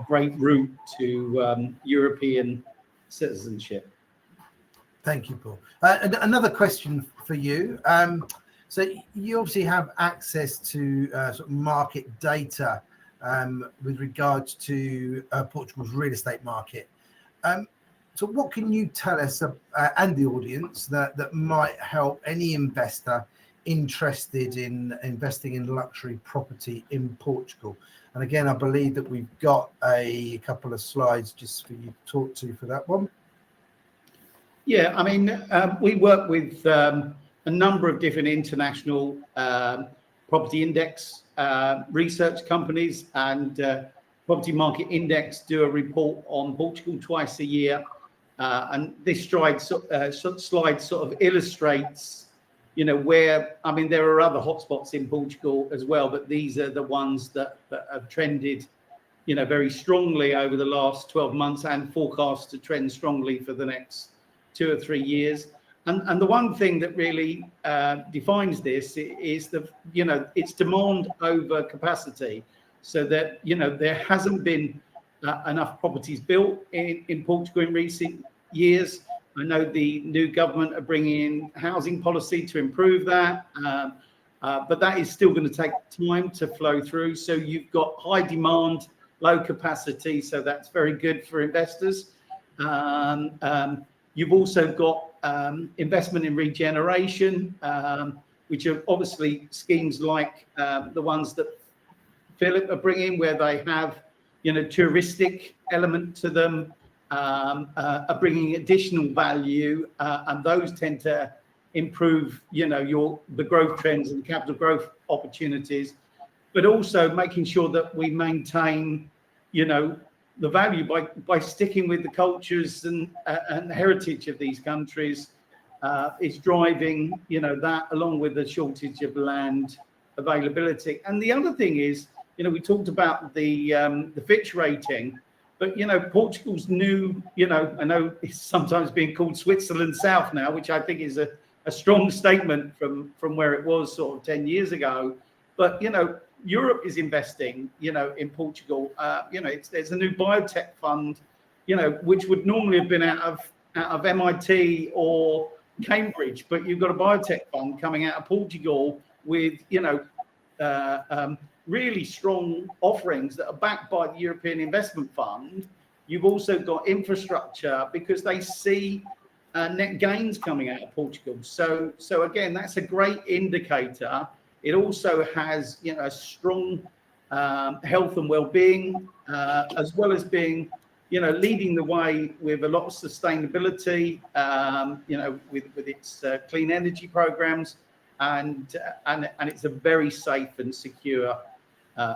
great route to European citizenship. Thank you, Paul. Another question for you. So you obviously have access to sort of market data with regards to Portugal's real estate market. So what can you tell us and the audience that might help any investor interested in investing in luxury property in Portugal? And again, I believe that we've got a couple of slides just for you to talk to for that one. Yeah, I mean, we work with a number of different international property index research companies, and Property Market Index do a report on Portugal twice a year. And this slide sort of illustrates, where, I mean, there are other hotspots in Portugal as well, but these are the ones that have trended, very strongly over the last 12 months and forecast to trend strongly for the next 2 or 3 years. And the one thing that really defines this is it's demand over capacity. so that, you know, there hasn't been enough properties built in Portugal in recent years. I know the new government are bringing in housing policy to improve that, but that is still going to take time to flow through. So you've got high demand, low capacity, so that's very good for investors. You've also got investment in regeneration, which are obviously schemes like the ones that Philip are bringing, where they have, you know, touristic element to them, are bringing additional value, and those tend to improve, you know, the growth trends and capital growth opportunities, but also making sure that we maintain, you know, the value by sticking with the cultures and heritage of these countries is driving, you know, that, along with the shortage of land availability. And the other thing is, you know, we talked about the Fitch rating, but, you know, Portugal's new, you know, I know it's sometimes being called Switzerland South now, which I think is a strong statement from where it was sort of 10 years ago. But, you know, Europe is investing, you know, in Portugal. You know, there's a new biotech fund, you know, which would normally have been out of MIT or Cambridge, but you've got a biotech fund coming out of Portugal with, you know, really strong offerings that are backed by the European Investment Fund. You've also got infrastructure because they see net gains coming out of Portugal. So again, that's a great indicator. It also has, you know, a strong health and well-being, as well as being, you know, leading the way with a lot of sustainability, you know, with its clean energy programs, and it's a very safe and secure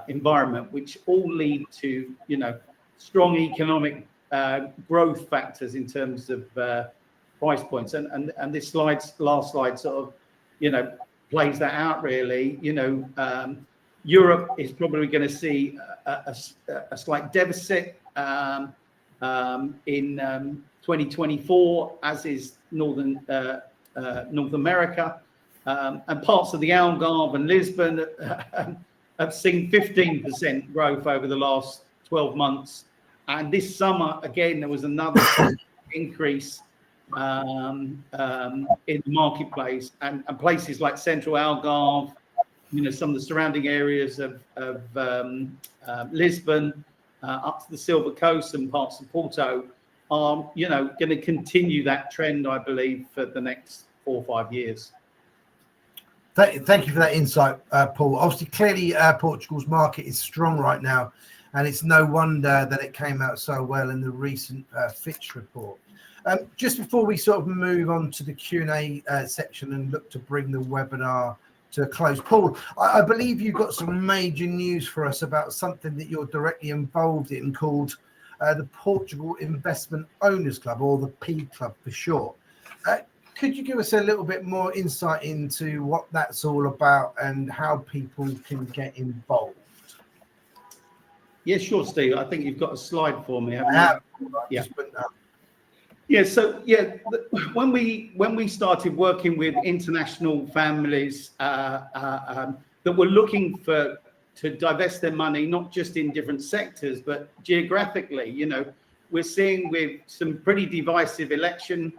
environment, which all lead to, you know, strong economic growth factors in terms of price points. And this last slide sort of, you know, plays that out really. You know, Europe is probably going to see a slight deficit in 2024, as is North America, and parts of the Algarve and Lisbon have seen 15% growth over the last 12 months. And this summer, again, there was another increase in the marketplace, and places like Central Algarve, you know, some of the surrounding areas of Lisbon, up to the Silver Coast and parts of Porto are, you know, going to continue that trend, I believe, for the next 4 or 5 years. Thank you for that insight, Paul. Obviously, clearly, Portugal's market is strong right now, and it's no wonder that it came out so well in the recent Fitch report. Just before we sort of move on to the Q&A section and look to bring the webinar to a close, Paul, I believe you've got some major news for us about something that you're directly involved in called the Portugal Investment Owners Club, or the P Club for short. Could you give us a little bit more insight into what that's all about and how people can get involved? Yeah, sure, Steve. I think you've got a slide for me, haven't you? Yeah. Yeah. So yeah, when we started working with international families that were looking to divest their money, not just in different sectors, but geographically, you know, we're seeing with some pretty divisive elections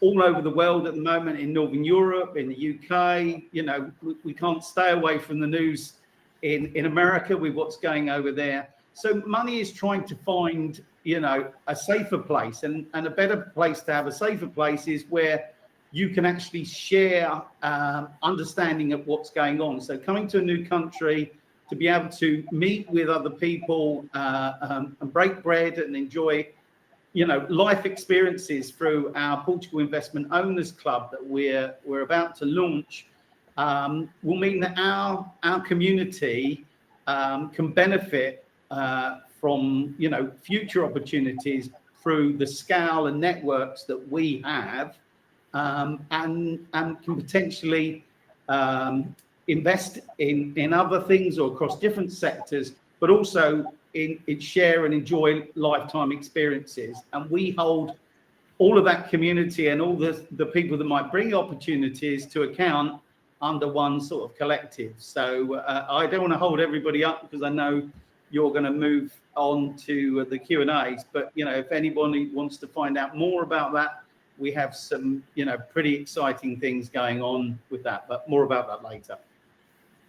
all over the world at the moment, in Northern Europe, in the UK. You know, we can't stay away from the news in America with what's going over there. So money is trying to find, you know, a safer place, and a better place to have a safer place is where you can actually share understanding of what's going on. So coming to a new country, to be able to meet with other people and break bread and enjoy, you know, life experiences through our Portugal Investment Owners Club that we're about to launch, will mean that our community can benefit from, you know, future opportunities through the scale and networks that we have, and can potentially invest in other things or across different sectors, but also in share and enjoy lifetime experiences. And we hold all of that community and all the people that might bring opportunities to account under one sort of collective. So I don't want to hold everybody up because I know you're going to move on to the Q&As. But, if anybody wants to find out more about that, we have some, pretty exciting things going on with that, but more about that later.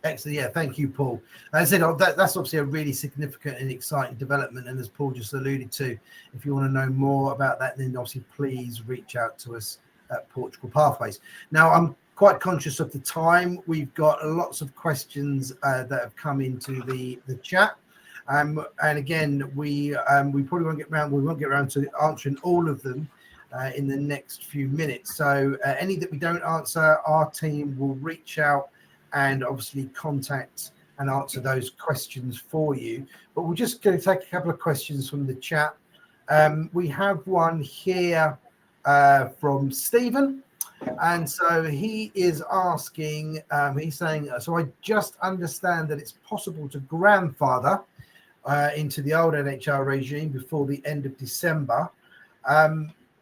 Excellent. Yeah, thank you, Paul. As I said, that's obviously a really significant and exciting development. And as Paul just alluded to, if you want to know more about that, then obviously please reach out to us at Portugal Pathways. Now, I'm quite conscious of the time. We've got lots of questions that have come into the chat. And again, we probably won't get around to answering all of them in the next few minutes. So any that we don't answer, our team will reach out and obviously contact and answer those questions for you. But we're just going to take a couple of questions from the chat. We have one here from Stephen. And so he is asking, he's saying, so I just understand that it's possible to grandfather into the old NHR regime before the end of December.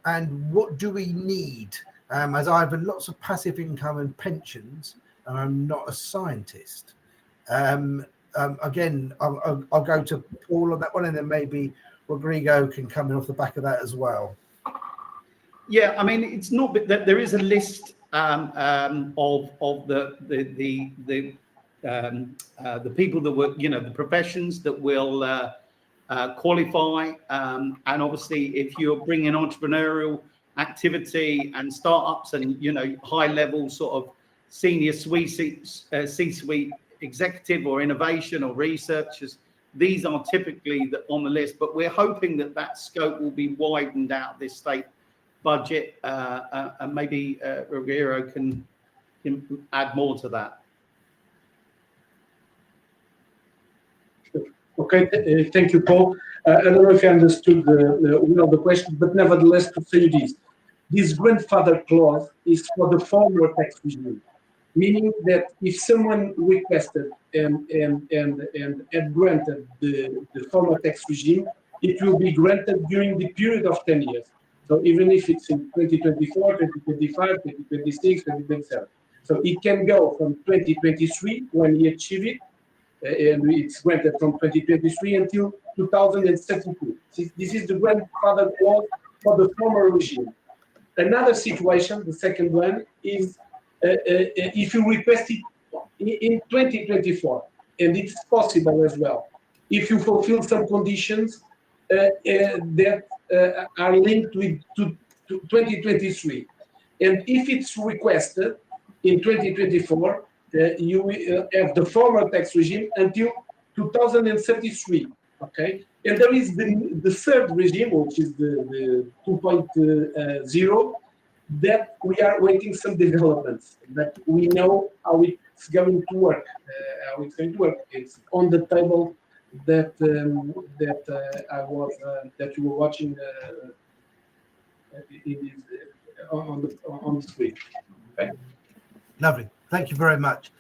And what do we need? As I have lots of passive income and pensions, and I'm not a scientist. Again, I'll go to Paul on that one, and then maybe Rodrigo can come in off the back of that as well. Yeah, I mean, it's not that there is a list of the people that were, the professions that will qualify, and obviously, if you're bringing entrepreneurial activity and startups and high level sort of senior C-suite executive or innovation or researchers, these are typically on the list. But we're hoping that scope will be widened out this state budget, and maybe Rodrigo can add more to that. Okay, thank you, Paul. I don't know if you understood the question, but nevertheless, to say this grandfather clause is for the former tax regime, meaning that if someone requested and had granted the former tax regime, it will be granted during the period of 10 years. So even if it's in 2024, 2025, 2026, 2027. So it can go from 2023 when he achieved it, and it's granted from 2023 until 2032. This is the grandfather clause for the former regime. Another situation, the second one, is if you request it in 2024, and it's possible as well, if you fulfill some conditions that are linked to 2023. And if it's requested in 2024, you will have the former tax regime until 2033. Okay, and there is the third regime, which is the 2.0, that we are waiting some developments, but we know how it's going to work. It's on the table that you were watching on the screen. Okay. Lovely. Thank you very much.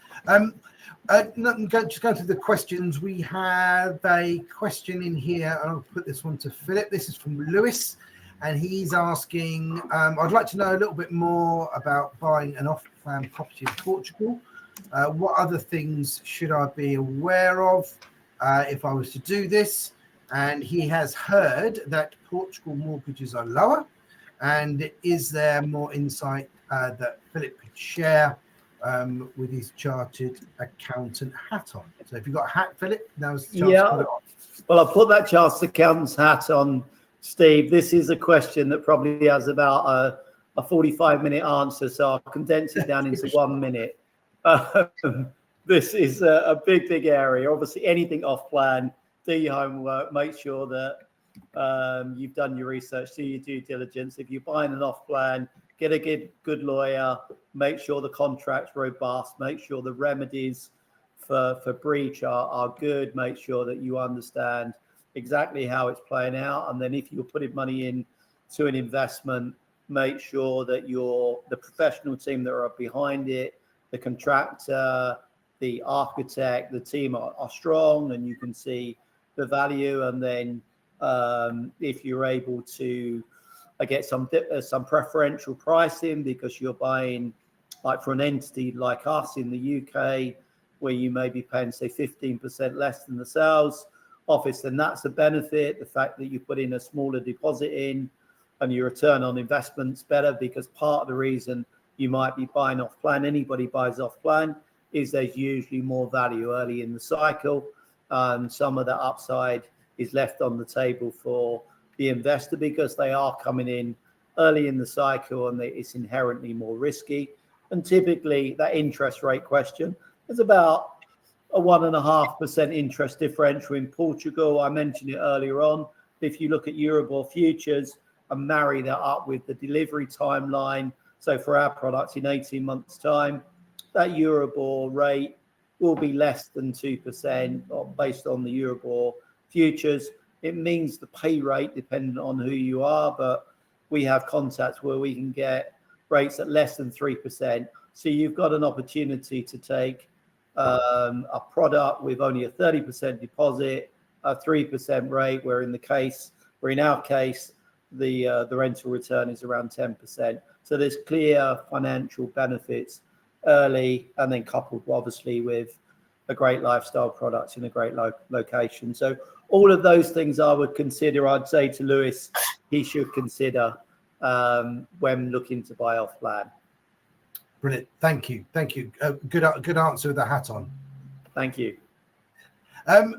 Just go to the questions. We have a question in here. I'll put this one to Philip. This is from Lewis, and he's asking, I'd like to know a little bit more about buying an off-plan property in Portugal. What other things should I be aware of if I was to do this? And he has heard that Portugal mortgages are lower. And is there more insight that Philip could share with his chartered accountant hat on? So if you've got a hat, Philip, now's the chance to put it on. Well, I'll put that chartered accountant's hat on, Steve. This is a question that probably has about a 45-minute answer, so I'll condense it down into 1 minute. This is a big area. Obviously, anything off plan, do your homework, make sure that you've done your research, do your due diligence. If you're buying an off plan, get a good lawyer, make sure the contract's robust, make sure the remedies for breach are good, make sure that you understand exactly how it's playing out. And then if you're putting money in to an investment, make sure that the professional team that are behind it, the contractor, the architect, the team are strong and you can see the value. And then if you're able to get some preferential pricing because you're buying like for an entity like us in the UK, where you may be paying, say, 15% less than the sales office, then that's a benefit. The fact that you put in a smaller deposit in and your return on investment's better, because part of the reason you might be buying off plan, anybody buys off plan, is there's usually more value early in the cycle. Some of the upside is left on the table for the investor because they are coming in early in the cycle and it's inherently more risky. And typically that interest rate question is about a 1.5% interest differential in Portugal. I mentioned it earlier on. If you look at Euribor futures and marry that up with the delivery timeline, so for our products in 18 months time, that Euribor rate will be less than 2% based on the Euribor futures. It means the pay rate, depending on who you are, but we have contacts where we can get rates at less than 3%. So you've got an opportunity to take a product with only a 30% deposit, a 3% rate, where in our case, the rental return is around 10%. So there's clear financial benefits early, and then coupled obviously with a great lifestyle product in a great location. So all of those things I would consider. I'd say to Lewis, he should consider when looking to buy off plan. Brilliant. Thank you. Good answer with the hat on. Thank you.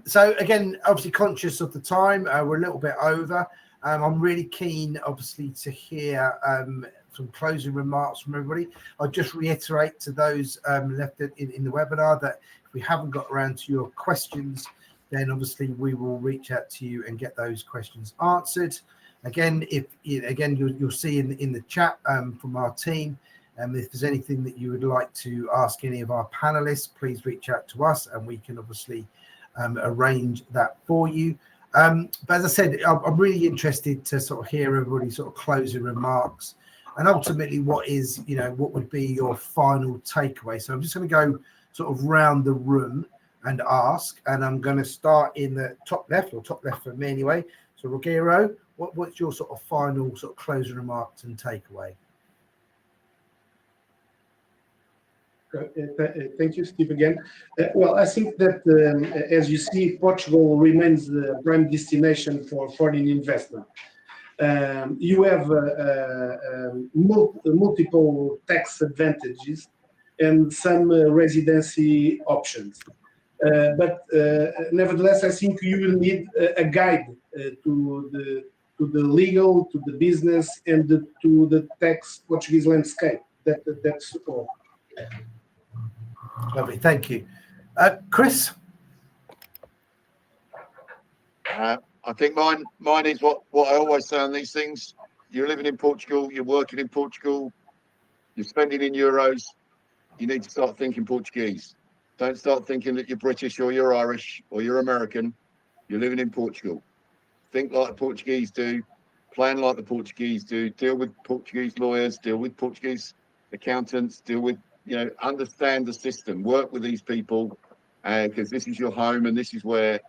So again, obviously conscious of the time, we're a little bit over. I'm really keen, obviously, to hear some closing remarks from everybody. I'll just reiterate to those left in the webinar that if we haven't got around to your questions, then obviously we will reach out to you and get those questions answered. Again, you'll see in the chat from our team, if there's anything that you would like to ask any of our panelists, please reach out to us and we can obviously arrange that for you. But as I said, I'm really interested to sort of hear everybody's sort of closing remarks and ultimately what would be your final takeaway. So I'm just going to go sort of round the room and ask, and I'm going to start in the top left for me anyway. So Rogero, what's your sort of final sort of closing remarks and takeaway? Thank you, Steve, again. Well, I think that, as you see, Portugal remains the prime destination for foreign investment. You have multiple tax advantages and some residency options. But nevertheless, I think you will need a guide to the legal, to the business, and to the tax Portuguese landscape. That's all. Lovely, thank you. Chris? I think mine is what I always say on these things. You're living in Portugal, you're working in Portugal, you're spending in euros, you need to start thinking Portuguese. Don't start thinking that you're British or you're Irish or you're American. You're living in Portugal. Think like the Portuguese do, plan like the Portuguese do, deal with Portuguese lawyers, deal with Portuguese accountants, understand the system, work with these people, because this is your home and this is where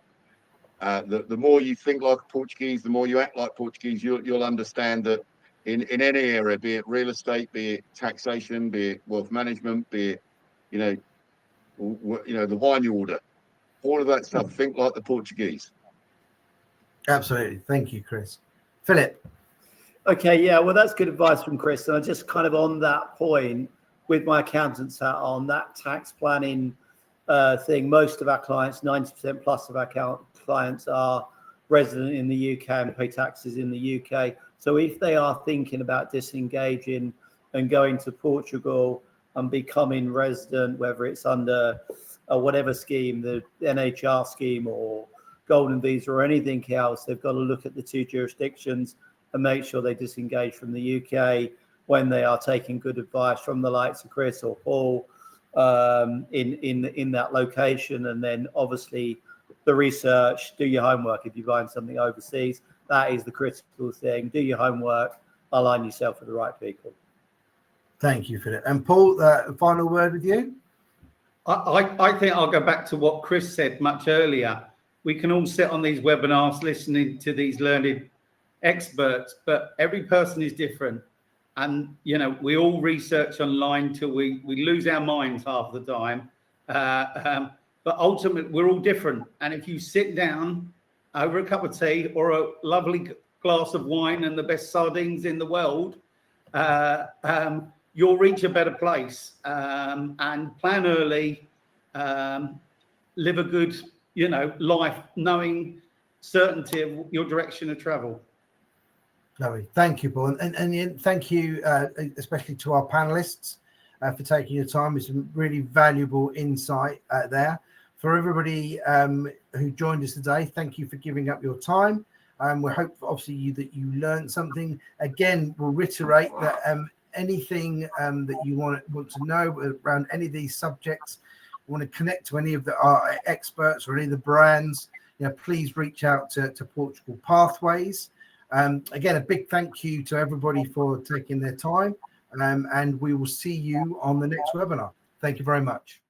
the more you think like Portuguese, the more you act like Portuguese, you'll understand that in any area, be it real estate, be it taxation, be it wealth management, be it the wine you order, all of that stuff, think like the Portuguese. Absolutely. Thank you, Chris. Philip? Okay, yeah, well, that's good advice from Chris. And I just kind of on that point, with my accountant's hat on, that tax planning thing, most of our clients, 90% plus of our clients are resident in the UK and pay taxes in the UK. So if they are thinking about disengaging and going to Portugal and becoming resident, whether it's under whatever scheme, the NHR scheme or Golden Visa or anything else, they've got to look at the two jurisdictions and make sure they disengage from the UK when they are taking good advice from the likes of Chris or Paul in that location. And then obviously the research, do your homework. If you're buying something overseas, that is the critical thing. Do your homework, align yourself with the right people. Thank you, Philip. And Paul, the final word with you? I think I'll go back to what Chris said much earlier. We can all sit on these webinars listening to these learned experts, but every person is different. and we all research online till we lose our minds half the time. But ultimately, we're all different. And if you sit down over a cup of tea or a lovely glass of wine and the best sardines in the world, you'll reach a better place. And plan early, live a good, life, knowing certainty of your direction of travel. Lovely. Thank you, Paul. And thank you, especially to our panelists for taking your time with some really valuable insight there. For everybody who joined us today, thank you for giving up your time. We hope, obviously, that you learned something. Again, we'll reiterate that anything that you want to know around any of these subjects, want to connect to any of our experts or any of the brands, please reach out to Portugal Pathways. Again, a big thank you to everybody for taking their time, and we will see you on the next webinar. Thank you very much.